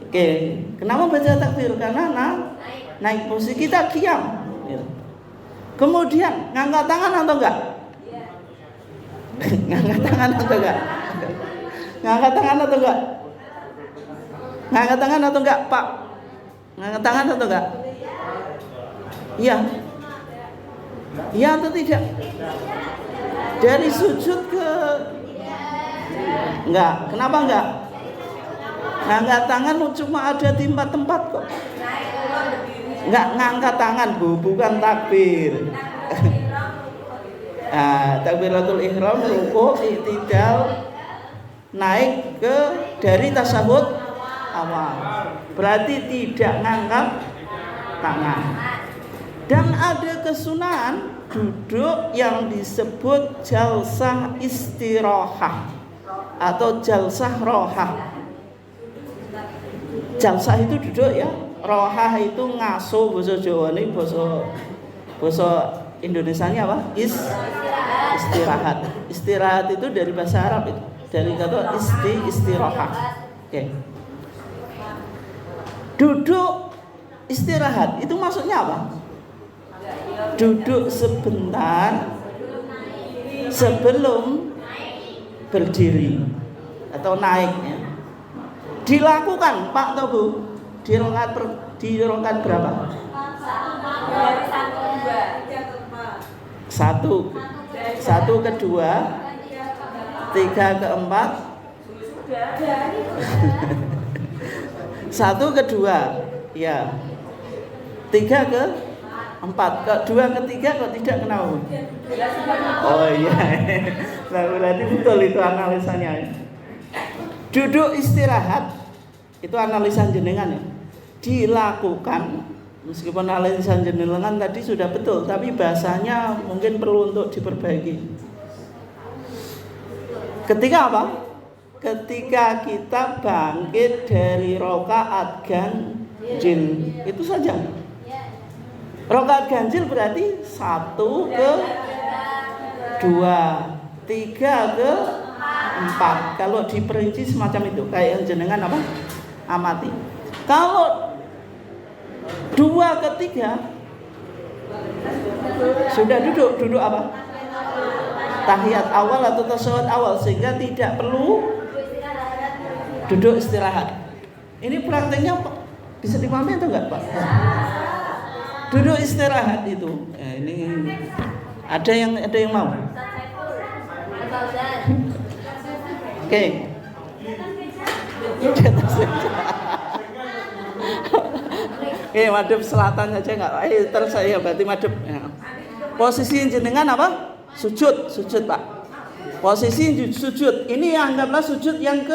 Oke. Kenapa baca takbir? Karena naik posisi kita qiyam. Kemudian ngangkat tangan atau enggak? Ngangkat tangan atau enggak? Ngangkat tangan atau enggak? Ngangkat tangan atau enggak, Pak? Ngangkat tangan atau enggak? Iya. Iya atau tidak? Dari sujud ke enggak. Kenapa enggak? Ngangkat tangan cuma ada di 4 tempat kok. Enggak ngangkat tangan, Bu, bukan takbir. Nah, takbiratul ihram, rukuk, i'tidal, naik ke dari tasyahud awal. Berarti tidak ngangkat tangan. Dan ada kesunahan duduk yang disebut jalsah istirahah atau jalsah rohah. Jalsah itu duduk ya, rohah itu ngaso, bahasa Jawa ini, bahasa Indonesianya apa? Istirahat. Istirahat itu dari bahasa Arab itu, dari kata istirahah. Oke. Duduk istirahat itu maksudnya apa? Duduk sebentar sebelum berdiri atau naiknya. Dilakukan Pak atau Bu? Di rakaat berapa? Satu kedua 3 ke 4, 1 ke 2, ya. 3 ke 4, ke 2 ke 3 kok tidak kenal. Oh iya. Nah, berarti betul itu analisanya. Duduk istirahat itu analisa jenengan ya. Dilakukan meskipun analisa jenengan tadi sudah betul, tapi bahasanya mungkin perlu untuk diperbaiki. Ketika apa? Ketika kita bangkit dari rakaat ganjil, itu saja. Rakaat ganjil berarti 1 ke 2, 3 ke 4. Kalau diperinci semacam itu, kayak yang jenengan apa? Amati. Kalau 2 ke 3 sudah duduk apa? Tahiyat awal atau tasyahud awal, sehingga tidak perlu duduk istirahat. Ini prakteknya bisa dipahami atau enggak, Pak? Duduk istirahat itu. Ya, ini ada yang mau? Oke. Oke, madhep selatan aja enggak? Terus saya berarti madhep. Ya. Posisi jenengan apa? Sujud, Pak. Posisi sujud. Ini anggaplah sujud yang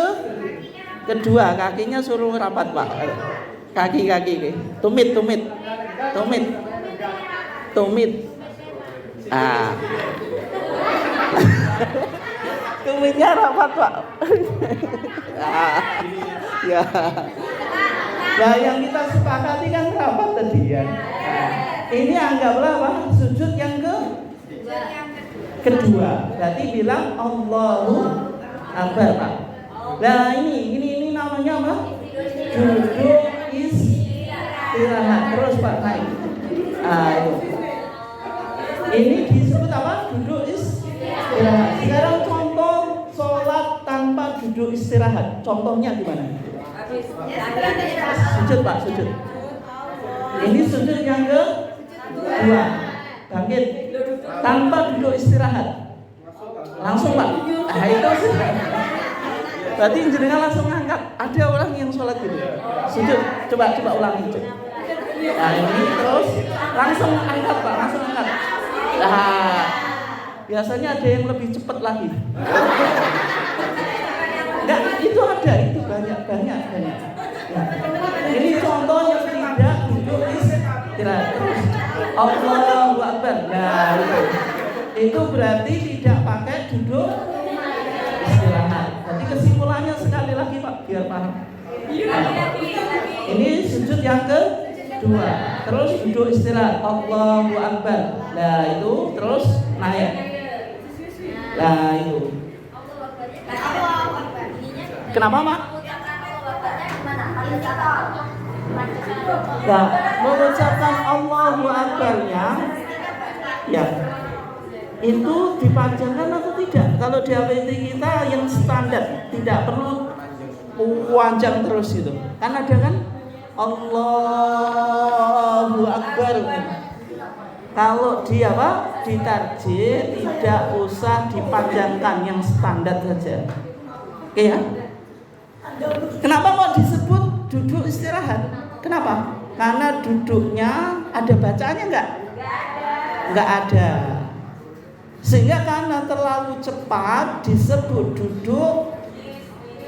kedua, kakinya suruh rapat, Pak. Kaki. Tumit. Ah. Tumitnya rapat, Pak. Ya. Nah, yang kita sepakati kan rapat tadi ya. Nah, ini anggaplah apa? Sujud yang kedua. Berarti bilang Allahu Akbar, Pak. Nah, ini namanya apa? Duduk istirahat. Terus Pak naik. Ini disebut apa? Duduk istirahat. Sekarang contoh sholat tanpa duduk istirahat. Contohnya gimana? Sujud, Pak, sujud. Ini sujud yang kedua. Bangkit tanpa duduk istirahat. Langsung, Pak. Nah, itu sudah. Berarti jenengan langsung angkat. Ada orang yang sholat gitu. Sujud. Coba ulangi. Nah, ini terus langsung angkat, Pak. Langsung angkat. Nah, biasanya ada yang lebih cepat lagi. Enggak, itu ada, itu banyak. Nah, ini contoh yang tidak duduk istirahat. Terus Allahu Akbar. Nah, itu berarti tidak pakai duduk istirahat. Jadi kesimpulannya sekali lagi, Pak, biar paham. Ini sujud yang kedua. Terus duduk istirahat. Allahu Akbar. Nah, itu terus naik. Nah, itu. Kenapa, Mak? Nah, mengucapkan Allahu Akbar-nya ya, itu dipanjangkan atau tidak? Kalau di HPT kita yang standar, tidak perlu panjang terus gitu. Kan ada kan Allahu Akbar. Kalau dia apa? Ditarjih, tidak usah dipanjangkan, yang standar saja. Oke ya? Kenapa mau disebut duduk istirahat? Kenapa? Karena duduknya ada bacaannya enggak? Enggak ada. Sehingga karena terlalu cepat disebut duduk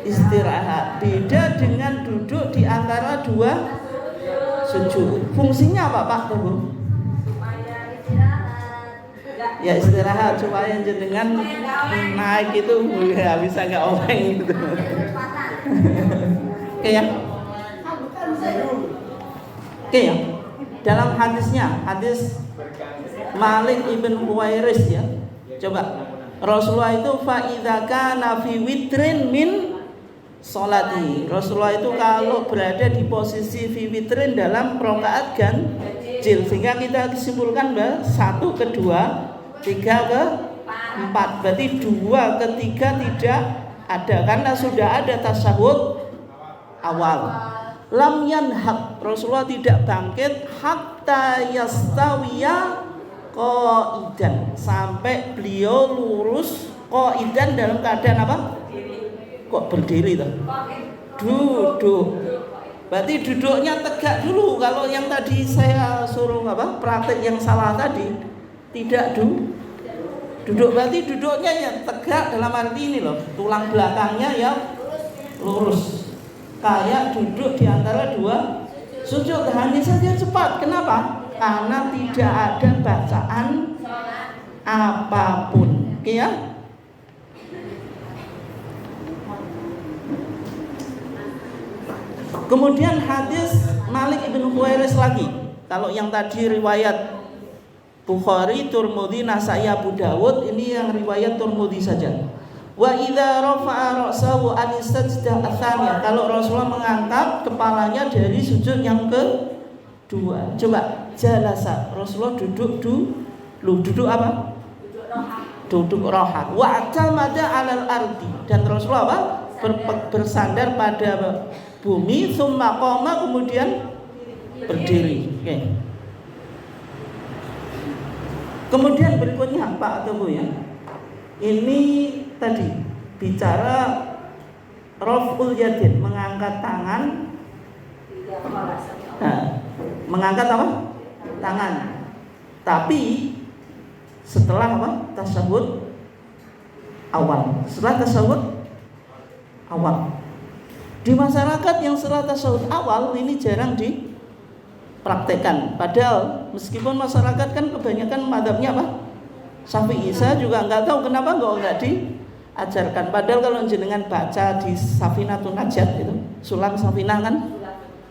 istirahat. Beda dengan duduk di antara dua sujud. Fungsinya apa, Pak? Tunggu. Ya istirahat supaya jenengan naik itu ya bisa nggak oleng gitu. Oke ya. Oke ya. Dalam hadisnya, hadis Malik ibn Huwairis ya. Coba. Rasulullah itu fa idza kana fi witrin min sholati. Rasulullah itu kalau berada di posisi fi witrin dalam rakaat ganjil, sehingga kita disimpulkan bahwa 1 ke 2, 3 ke 4. Berarti 2 ke 3 tidak ada karena sudah ada tasyahud awal. Lam yanhaq, Rasulullah tidak bangkit hatta yastawiya qaidan, sampai beliau lurus Qa'idan dalam keadaan apa? Kok berdiri tuh? Duduk. Berarti duduknya tegak dulu. Kalau yang tadi saya suruh apa? Praktek yang salah tadi tidak duduk. Berarti duduknya ya tegak dalam arti ini loh. Tulang belakangnya ya lurus. Kayak duduk di antara dua sujud. Hanya saja cepat. Kenapa? Karena tidak ada bacaan apapun. Oke ya? Kemudian hadis Malik ibn Huwairis lagi. Kalau yang tadi riwayat Bukhari, Tirmidzi, Nasai, Abu Dawud, ini yang riwayat Tirmidzi saja. Wa idza rafa'a ra'sahu an sajdah ats-tsaniyah. Kalau Rasulullah mengangkat kepalanya dari sujud yang kedua. Coba jalasa. Rasulullah duduk apa? Duduk roha. Wa atamada 'alal ardi. Dan Rasulullah apa? Bersandar pada bumi, summa qoma, kemudian berdiri. Okay. Kemudian berikutnya Pak atau Bu ya. Ini tadi bicara raf'ul yadin, mengangkat tangan. Nah, mengangkat apa? Tangan. Tapi setelah apa? Tasyahud awal. Setelah tasyahud awal. Di masyarakat yang setelah tasyahud awal ini jarang dipraktekkan. Padahal meskipun masyarakat kan kebanyakan mazhabnya apa? Syafi'i. Saya juga nggak tahu kenapa nggak diajarkan. Padahal kalau jenengan baca di Safinatun Najat itu, Sulam Safinah kan,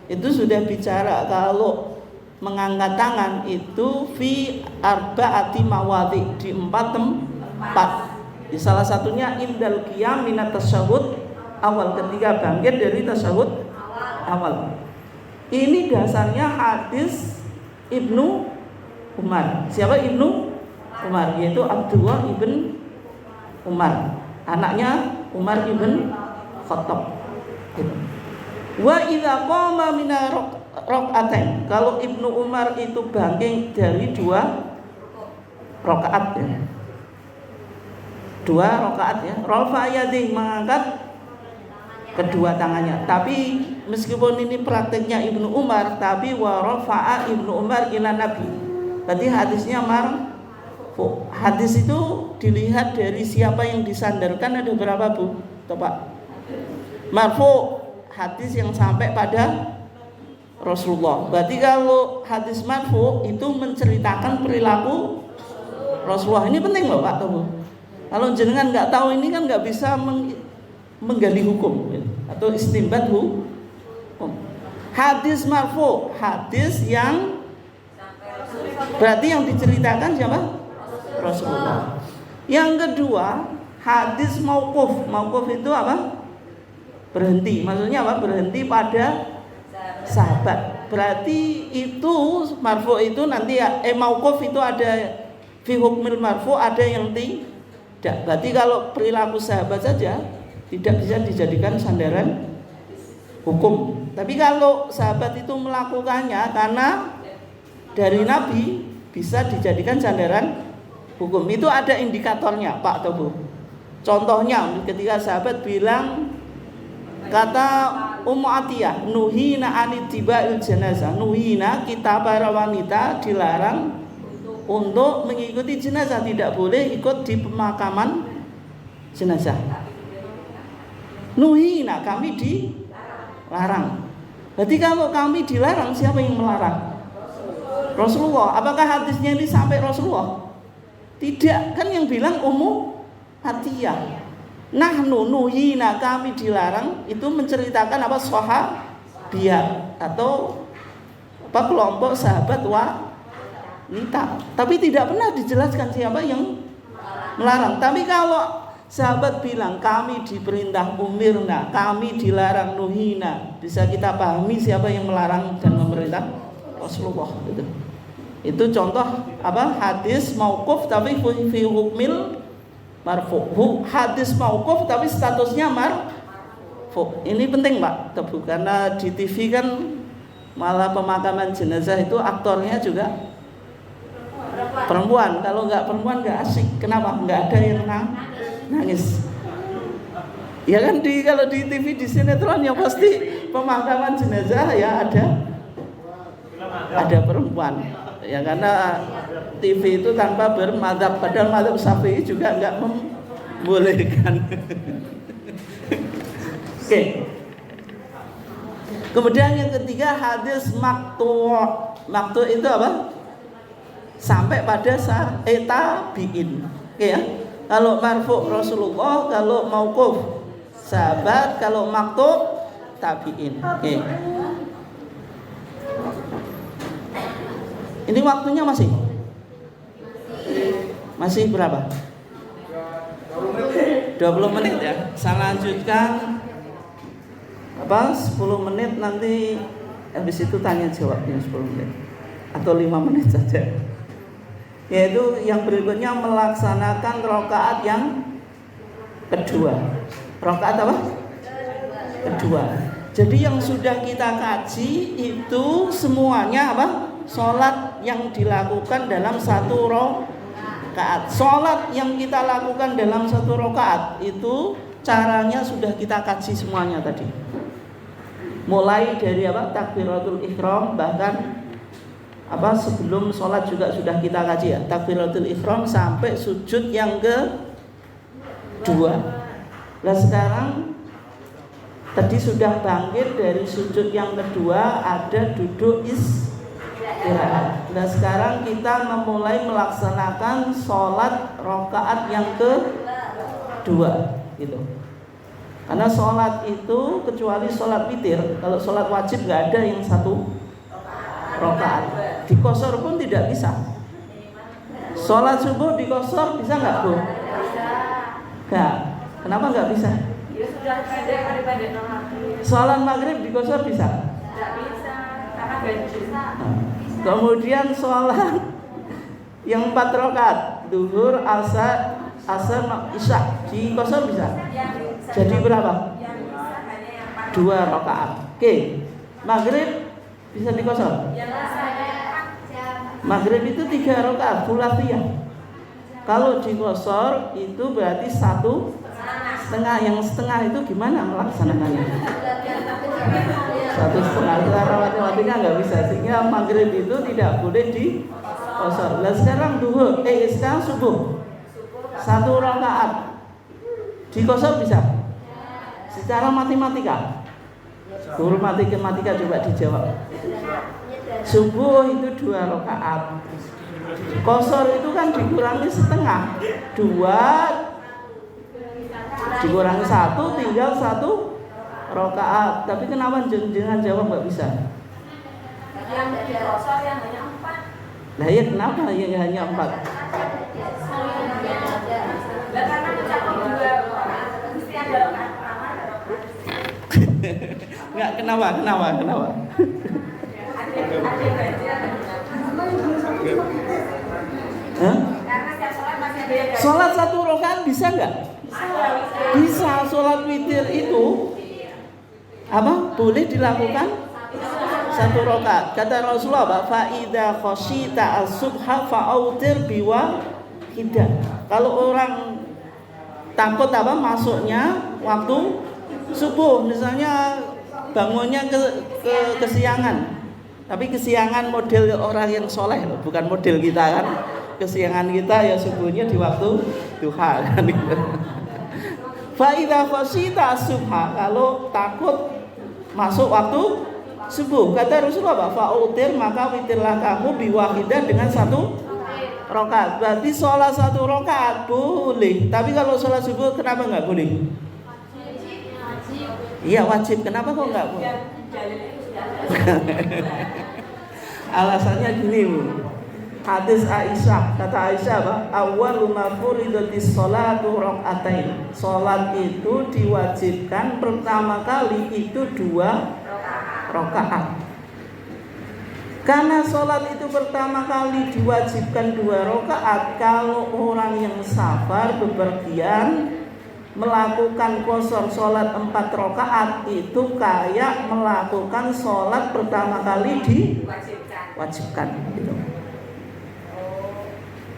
itu sudah bicara kalau mengangkat tangan itu fi arba'ati mawadhi, di 4 tempat. Di salah satunya indal qiyam minat tasyahud awal, ketika bangkit dari tasyahud awal. Ini dasarnya hadis Ibnu Umar. Siapa Ibnu Umar? Yaitu Abdullah ibn Umar, anaknya Umar ibn Khattab. Wa idza qama min rak'atain. Kalau Ibnu Umar itu bangkit dari 2 rakaat ya. 2 rakaat ya. Rafa yadih, mengangkat kedua tangannya. Tapi meskipun ini prakteknya Ibnu Umar, tapi wa rafa'a Ibnu Umar ila Nabi. Berarti hadisnya marfu. Hadis itu dilihat dari siapa yang disandarkan, ada berapa Bu? Coba. Marfu, hadis yang sampai pada Rasulullah. Berarti kalau hadis marfu itu menceritakan perilaku Rasulullah. Ini penting loh Pak Bu. Kalau jenengan nggak tahu ini kan nggak bisa menggali hukum atau istinbat hukum. Hadis marfu, hadis yang berarti yang diceritakan siapa? Rasulullah. Yang kedua, hadis mauquf. Mauquf itu apa? Berhenti. Maksudnya apa? Berhenti pada sahabat. Berarti itu marfu itu nanti mauquf itu ada fi hukmil marfu, ada yang tidak. Berarti kalau perilaku sahabat saja tidak bisa dijadikan sandaran hukum. Tapi kalau sahabat itu melakukannya karena dari Nabi, bisa dijadikan sandaran hukum. Itu ada indikatornya Pak Tobu. Contohnya ketika sahabat bilang, kata Ummu Atiyah, nuhina anitiba'il jenazah. Nuhina, kita para wanita dilarang untuk mengikuti jenazah, tidak boleh ikut di pemakaman jenazah. Nuhina, kami dilarang. Berarti kalau kami dilarang, siapa yang melarang? Rasulullah. Apakah hadisnya ini sampai Rasulullah? Tidak, kan yang bilang Ummu Atiyah. Nahnu nuhina, kami dilarang, itu menceritakan apa? Sahabiyah atau apa kelompok sahabat wanita. Tapi tidak pernah dijelaskan siapa yang melarang. Tapi kalau sahabat bilang kami diperintah umirna, kami dilarang nuhina, bisa kita pahami siapa yang melarang dan memerintah? Rasulullah. Itu contoh apa? Hadis mauquf tapi fi hukmil marfu. Hadis mauquf tapi statusnya marfu. Ini penting Pak Tebu, karena di TV kan malah pemakaman jenazah itu aktornya juga perempuan. Kalau nggak perempuan nggak asik. Kenapa? Nggak ada yang nangis. Ya kan kalau di TV di sinetron ya pasti pemakaman jenazah ya ada perempuan. Ya karena TV itu tanpa bermadzhab, padahal madzhab Syafi'i juga enggak membolehkan. Oke. Kemudian yang ketiga hadis maqtu'. Maqtu' itu apa? Sampai pada tabi'in. Oke ya. Kalau marfu' Rasulullah, kalau mauquf sahabat, kalau maqtu' tabi'in. Oke. Ini waktunya masih berapa? 20 menit ya. Saya lanjutkan 10 menit, nanti habis itu tanya jawabnya 10 menit atau 5 menit saja. Yaitu yang berikutnya melaksanakan rakaat yang kedua. Rakaat apa? Kedua. Jadi yang sudah kita kaji itu semuanya apa? Salat yang dilakukan dalam satu rakaat. Salat yang kita lakukan dalam satu rakaat itu caranya sudah kita kaji semuanya tadi. Mulai dari takbiratul ihram, bahkan sebelum sholat juga sudah kita kaji ya, takbiratul ihram sampai sujud yang kedua. Nah sekarang tadi sudah bangkit dari sujud yang kedua, ada duduk istirahat. Nah sekarang kita memulai melaksanakan sholat rakaat yang kedua gitu. Karena sholat itu kecuali sholat witir, kalau sholat wajib nggak ada yang satu rakaat. Dikosor pun tidak bisa. Sholat subuh dikosor bisa nggak Bu? Nggak. Kenapa nggak bisa? Sholat maghrib dikosor bisa? Nggak bisa, karena bisa. Kemudian sholat yang 4 rakaat, duhur, asar, isya, dikosor bisa? Jadi berapa? 2 rakaat. Oke. Maghrib bisa dikosor? Maghrib itu 3 rakaat thulathiyah. Kalau dikosor itu berarti 1,5. Yang setengah itu gimana melaksanakannya? 1,5. Matematika nggak bisa, sehingga maghrib itu tidak boleh dikosor. Nah sekarang sekarang subuh 1 rakaat dikosor bisa? Secara matematika. Guru matematika coba dijawab. Subuh itu 2 rakaat. Kosor itu kan dikurangi setengah. 2 dikurangi 1 tinggal 1 rakaat. Tapi kenapa jangan jawab nggak bisa? Yang dikosor yang hanya 4. Lah ya kenapa yang hanya 4? Karena mencakup 2 rakaat mesti ada rakaat pertama, ada rakaat. Enggak, kenapa? Sholat 1 rakaat bisa nggak? Bisa. Sholat witir itu boleh dilakukan 1 rakaat. Kata Rasulullah, fa idza khashita as-subha fa'autir biwahidah. Kalau orang takut masuknya waktu subuh, misalnya bangunnya kesiangan. Tapi kesiangan model orang yang soleh, bukan model kita kan. Kesiangan kita ya subuhnya di waktu duha kan. Fa idza khashita subha, kalau takut masuk waktu subuh, kata Rasulullah, fa'utir, maka witirlah kamu biwahidah dengan 1 rakaat. Berarti sholat 1 rakaat boleh. Tapi kalau sholat subuh kenapa nggak boleh? Iya wajib. Kenapa kok nggak boleh? Alasannya gini Bu. Hadis Aisyah, kata Aisyah awwalu ma furidatis sholatu rakaatain. Salat itu diwajibkan pertama kali itu 2 rakaat. Karena sholat itu pertama kali diwajibkan 2 rakaat, kalau orang yang safar bepergian melakukan qashar sholat 4 rakaat itu kayak melakukan sholat pertama kali diwajibkan gitu.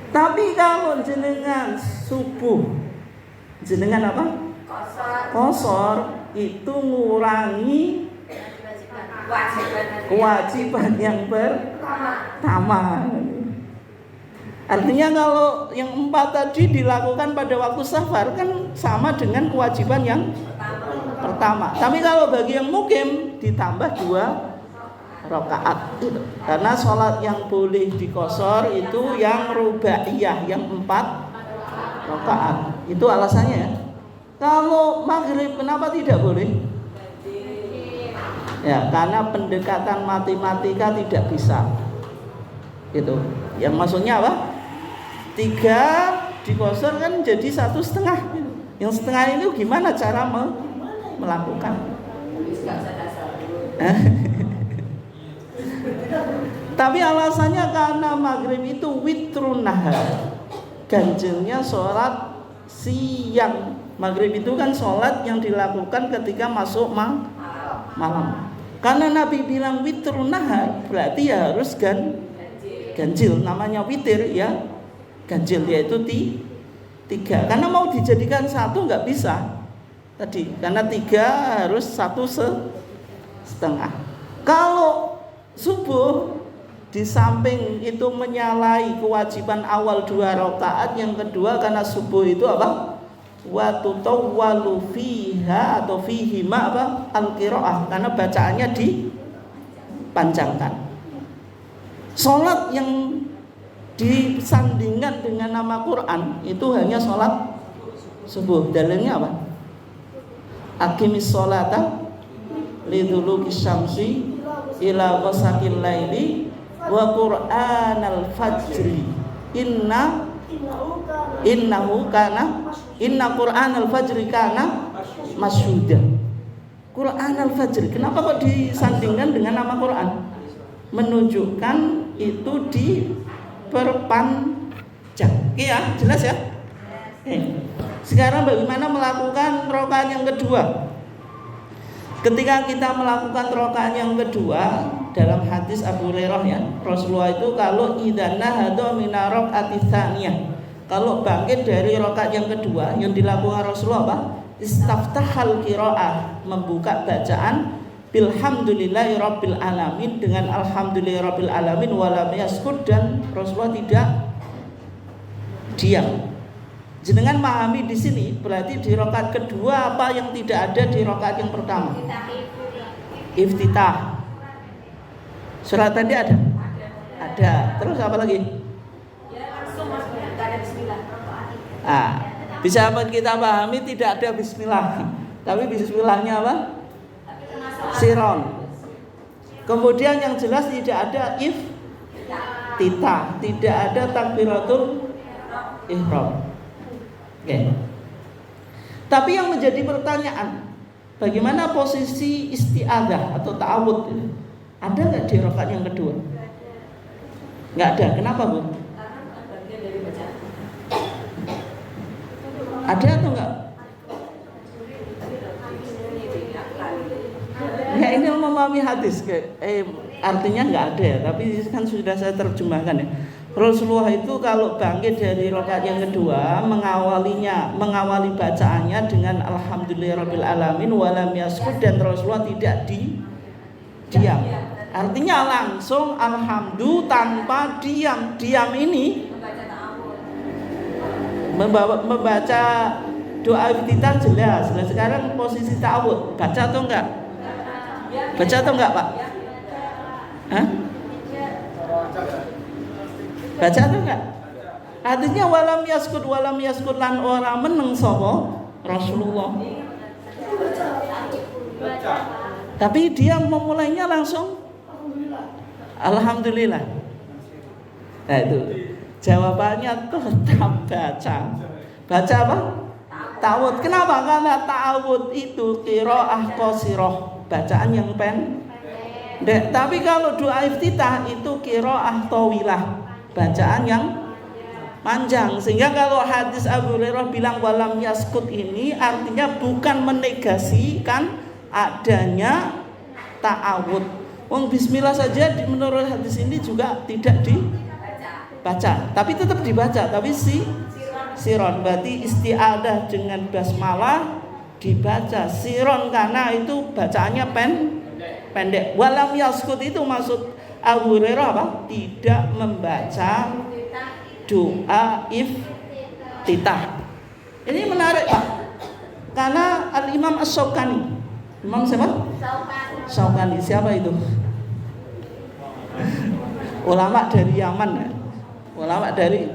Tapi kalau jenengan subuh jenengan apa? Kosor itu ngurangi kewajiban yang pertama. Artinya kalau yang 4 tadi dilakukan pada waktu safar kan sama dengan kewajiban yang pertama. Tapi kalau bagi yang mukim ditambah 2 rakaat gitu. Karena sholat yang boleh dikosor itu yang rubaiyah, yang 4 rakaat. Itu alasannya ya. Kalau maghrib kenapa tidak boleh? Ya, karena pendekatan matematika tidak bisa. Gitu. Yang maksudnya apa? 3 dikosor kan jadi 1,5 gitu. Yang setengah itu gimana cara melakukan? Tapi alasannya karena maghrib itu witrun nahar, ganjilnya sholat siang. Maghrib itu kan sholat yang dilakukan ketika masuk malam. Karena Nabi bilang witrun nahar, berarti ya harus ganjil. Namanya witir ya, ganjil yaitu 3. Karena mau dijadikan 1 nggak bisa tadi, karena 3 harus 1,5. Kalau subuh di samping itu menyalahi kewajiban awal 2 rakaat, yang kedua karena subuh itu apa? Wa tutawwalu fiha atau fihima apa? Al-qiraah, karena bacaannya dipanjangkan. Salat yang disandingkan dengan nama Quran itu hanya salat subuh. Dalilnya apa? Aqimis sholata liduluki syamsi ila ghasaqil laili wa qur'anal fajri inna qur'anal fajri kana masyhuda. Qur'anal fajri, kenapa kok disandingkan dengan nama Quran? Menunjukkan itu diperpanjang. Iya, jelas ya? Sekarang bagaimana melakukan rakaat yang kedua? Ketika kita melakukan rakaat yang kedua, dalam hadis Abu Hurairah ya, Rasulullah itu kalau idana hadu mina rakaat tsaniyah, kalau bangkit dari rakaat yang kedua, yang dilakukan Rasulullah apa? Istaftahal qiraah, membuka bacaan bilhamdulillahi rabbil alamin, dengan alhamdulillahi rabbil alamin walam yaskut, dan Rasulullah tidak diam. Jenengan memahami di sini berarti di rakaat kedua apa yang tidak ada di rakaat yang pertama? Iftitah. Surat tadi ada? Ada. Terus apa lagi? Bisa kita pahami tidak ada bismillah. Tapi bismillahnya apa? Siron. Kemudian yang jelas tidak ada iftitah, tidak ada takbiratul ihram. Okay. Tapi yang menjadi pertanyaan, bagaimana posisi isti'adzah atau ta'awud? Ada nggak di rakaat yang kedua? Nggak ada. Kenapa, Bu? Ada atau enggak? Ya, ini memahami hadis. Artinya nggak ada ya, tapi kan sudah saya terjemahkan ya. Rasulullah itu kalau bangkit dari rakaat yang kedua, mengawali bacaannya dengan alhamdulillahirabbil alamin walam yaskut, dan Rasulullah tidak diam. Artinya langsung alhamdulillah tanpa diam. Diam ini membaca doa iftitah jelas. Nah, sekarang posisi ta'awud, baca atau enggak? Baca atau enggak, Pak? Hah? Baca atau enggak? Artinya walam yaskut lan ora meneng sapa Rasulullah. Tapi dia memulainya langsung alhamdulillah. Nah itu jawabannya tetap baca. Baca apa? Ta'awud. Kenapa? Karena ta'awud itu qiraah qasirah, bacaan yang pendek. Tapi kalau doa iftitah itu qiraah tawilah, bacaan yang panjang. Sehingga kalau hadis Abu Hurairah bilang walam yaskut ini artinya bukan menegasikan adanya ta'awud. Wong bismillah saja menurut hadis ini juga tidak dibaca, tapi tetap dibaca, tapi siron. Berarti isti'adah dengan basmalah dibaca siron karena itu bacaannya pendek. Walam yaskut itu maksud Abu Hurairah apa? Tidak membaca doa iftitah. Ini menarik Pak. Karena Al-Imam As-Syaukani. Imam siapa? Syaukani. Siapa itu? Ulama dari Yaman ya? Ulama dari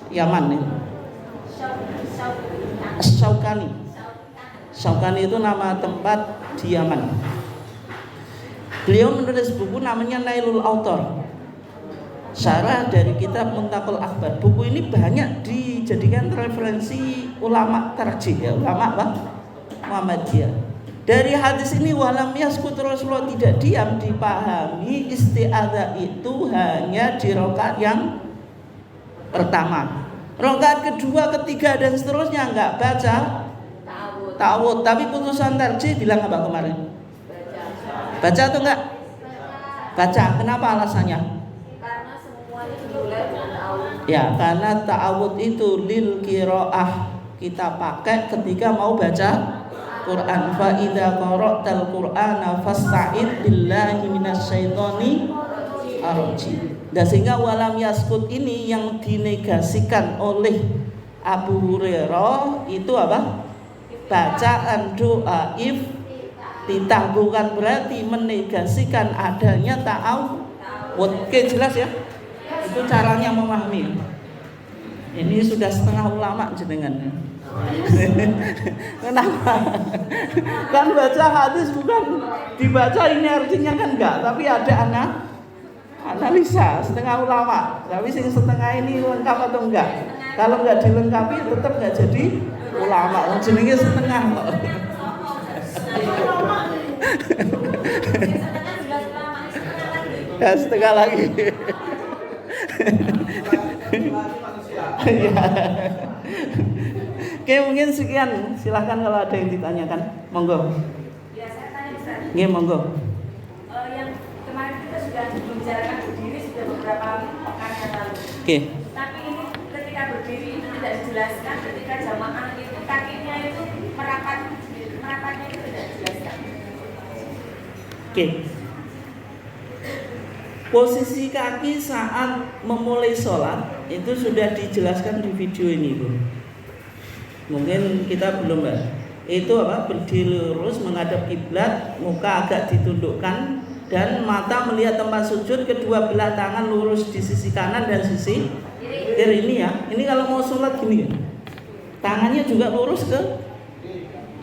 Yaman ya? As-Syaukani. Syaukani itu nama tempat di Yaman. Beliau menulis buku namanya Nailul Autor, syarah dari kitab Muntakul Akhbar. Buku ini banyak dijadikan referensi ulama tarjih ya, ulama apa? Muhammadiyah. Dari hadis ini walam yaskut Rasulullah tidak diam, dipahami isti'adzah itu hanya di rakaat yang pertama. Rakaat kedua, ketiga dan seterusnya enggak baca ta'awudz. Tapi putusan tarjih bilang apa kemarin? Baca atau enggak? Baca. Kenapa alasannya? Karena semuanya dimulai dengan ta'awudz. Ya, karena ta'awudz itu lil qiraah, kita pakai ketika mau baca Quran. Fa idza qara'tal Qur'ana fasta'id billahi minasyaitonir rajim. Dan sehingga walam yaskut ini yang dinegasikan oleh Abu Hurairah itu apa? Bacaan doa iftitah, bukan berarti menegasikan adanya ta'awudz. Oke, jelas ya? Itu caranya memahami. Ini sudah setengah ulama jenengan. Kenapa? Kan baca hadis bukan dibaca ini artinya kan enggak, tapi ada analisa setengah ulama. Tapi sing setengah ini lengkap atau enggak? Kalau enggak dilengkapi tetap enggak jadi ulama. Jenenge setengah kok. Ya, setengah lagi. Ya. Oke, mungkin sekian. Silahkan kalau ada yang ditanyakan, monggo. Ya, saya tanya Ustaz. Nggih, monggo. Yang kemarin kita sudah membicarakan berdiri sudah beberapa pekan yang lalu. Oke. Tapi ini ketika berdiri itu tidak dijelaskan, ketika jamaah itu kakinya itu merapatnya itu tidak dijelaskan. Oke. Posisi kaki saat memulai sholat itu sudah dijelaskan di video ini, Bu. Mungkin kita belum bahas. Itu apa? Berdiri lurus menghadap kiblat, muka agak ditundukkan dan mata melihat tempat sujud, kedua belah tangan lurus di sisi kanan dan sisi kiri ini ya. Ini kalau mau sholat gini ya. Tangannya juga lurus ke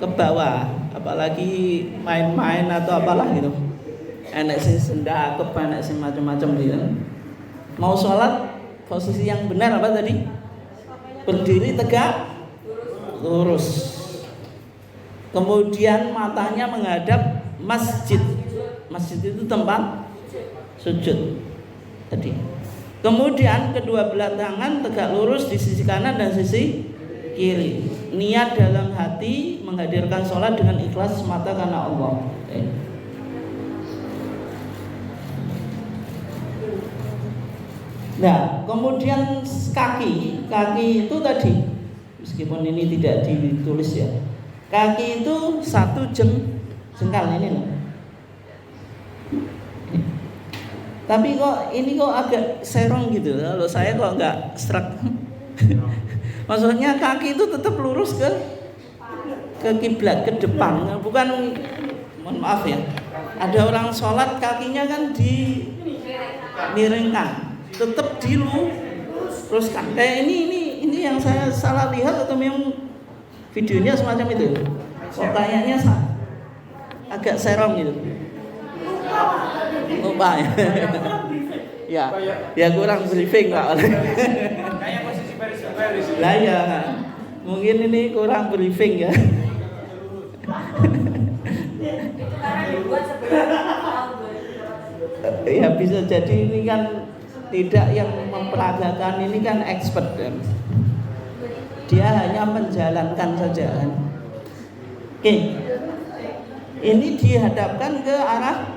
bawah, apalagi main-main atau apalah gitu. Enak sih sendakep, enak sih macam-macam gitu. Mau sholat posisi yang benar apa tadi? Berdiri tegak lurus. Kemudian matanya menghadap masjid. Masjid itu tempat sujud tadi. Kemudian kedua belah tangan tegak lurus di sisi kanan dan sisi kiri. Niat dalam hati menghadirkan sholat dengan ikhlas semata karena Allah. Nah, kemudian kaki itu tadi, meskipun ini tidak ditulis ya, kaki itu satu jengkal ini loh. Tapi kok ini kok agak serong gitu. Kalau saya kok nggak serak. Maksudnya kaki itu tetap lurus ke kiblat, ke depan, bukan. Mohon maaf ya. Ada orang sholat kakinya kan dimiringkan. Tetap diluruskan. Ini yang saya salah lihat atau memang videonya semacam itu? Kok kayaknya agak serong gitu. Lupa ya. Ya kurang briefing Pak. Kayak posisi baris. Lah ya. Mungkin ini kurang briefing ya. Itu karena dibuat sebelum tahun 2000. Ya bisa jadi ini kan tidak yang memperagakan ini kan expert kan. Dia hanya menjalankan saja kan. Oke. Ini dihadapkan ke arah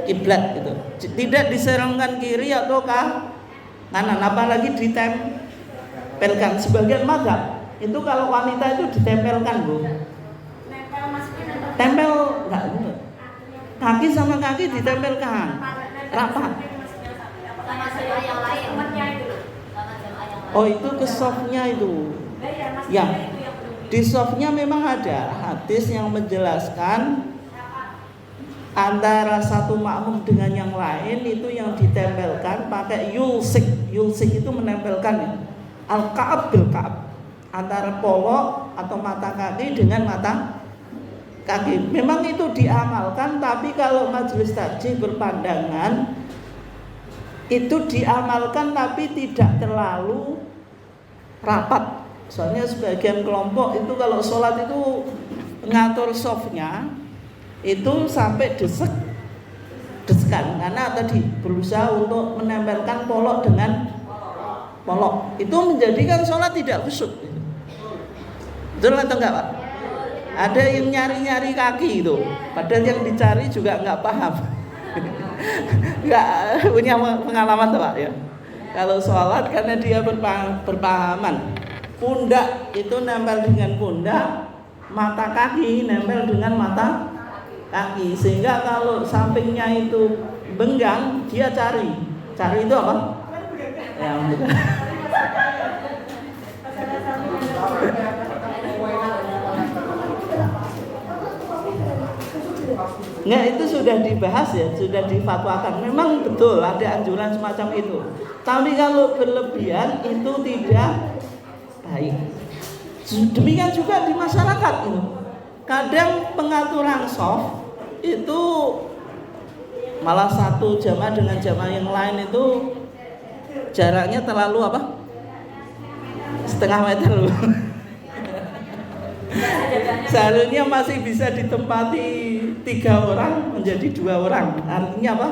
kiblat gitu. Tidak diserongkan kiri atau ke kanan, apalagi Tempelkan. Sebagian mazhab itu kalau wanita itu ditempelkan, Bu. Nempel maksudnya nempel. Tempel enggak. Kaki sama kaki ditempelkan. Rapat. Sama jamaah yang lain. Temannya itu loh. Sama jamaah yang lain. Oh, itu ke softnya itu. Ya. Di softnya memang ada hadis yang menjelaskan antara satu makmum dengan yang lain itu yang ditempelkan pakai yulsik. Yulsik itu menempelkan ya. Al-ka'ab bil ka'ab, antara polok atau mata kaki dengan mata kaki. Memang itu diamalkan, tapi kalau majelis tarjih berpandangan itu diamalkan tapi tidak terlalu rapat. Soalnya sebagian kelompok itu kalau sholat itu ngatur softnya itu sampai deskan karena tadi berusaha untuk menempelkan polok dengan polok, itu menjadikan sholat tidak khusyuk. Betul atau enggak, Pak? Ada yang nyari-nyari kaki itu, padahal yang dicari juga enggak paham. Enggak punya pengalaman tuh, Pak ya. Kalau sholat karena dia berpahaman, pundak itu nempel dengan pundak, mata kaki nempel dengan mata kaki, sehingga kalau sampingnya itu benggang dia cari itu apa? Ya, bukan. Nah, itu sudah dibahas ya, sudah difatwakan. Memang betul ada anjuran semacam itu. Tapi kalau berlebihan itu tidak baik. Demikian juga di masyarakat itu. Kadang pengaturan soft itu malah satu jamaah dengan jamaah yang lain itu jaraknya terlalu apa? Setengah meter loh. Seharusnya masih bisa ditempati 3 orang menjadi 2 orang. Artinya apa?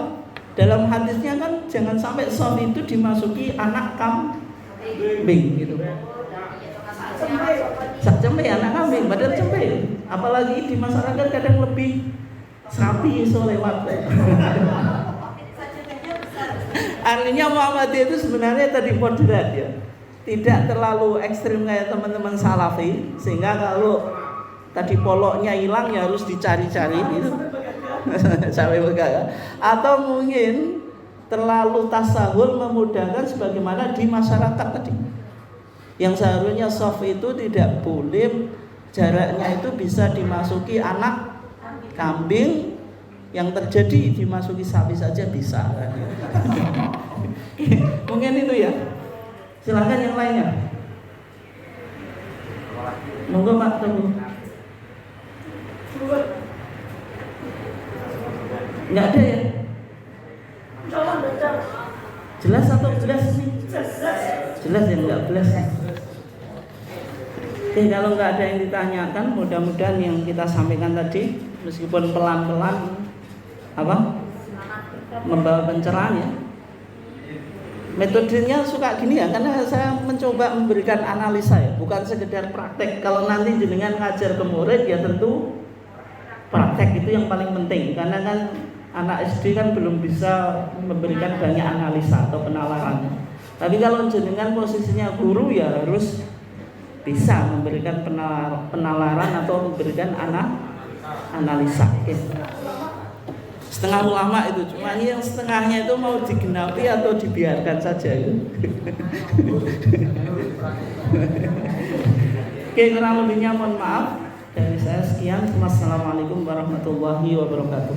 Dalam hadisnya kan jangan sampai soft itu dimasuki anak kambing gitu. Cempe anak kambing, padahal cempe. Apalagi di masyarakat kadang lebih sapi iso lewat. Artinya Muhammadiyah itu sebenarnya tadi moderat ya. Tidak terlalu ekstrim kayak teman-teman Salafi, sehingga kalau tadi poloknya hilang ya harus dicari-cari gitu. Sampai begitu. Atau mungkin terlalu tasahul memudahkan sebagaimana di masyarakat tadi. Yang seharusnya soft itu tidak boleh jaraknya itu bisa dimasuki anak kambing, yang terjadi dimasuki sapi saja bisa. Mungkin itu ya. Silakan yang lainnya. Monggo Pak Teguh. Enggak ada ya? Jelas atau jelas nih? Jelas ya, enggak jelas. Oke, kalau enggak ada yang ditanyakan, mudah-mudahan yang kita sampaikan tadi meskipun pelan-pelan membawa pencerahan ya. Metodenya suka gini ya, karena saya mencoba memberikan analisa ya, bukan sekedar praktek. Kalau nanti jenengan ngajar ke murid ya tentu praktek itu yang paling penting, karena kan anak SD kan belum bisa memberikan banyak analisa atau penalaran. Tapi kalau jenengan posisinya guru ya harus bisa memberikan penalaran atau memberikan analisa. Setengah ulama itu, cuma yang setengahnya itu mau digenapi atau dibiarkan saja gitu. Oke, kurang lebihnya mohon maaf. Dari saya sekian. Wassalamualaikum warahmatullahi wabarakatuh.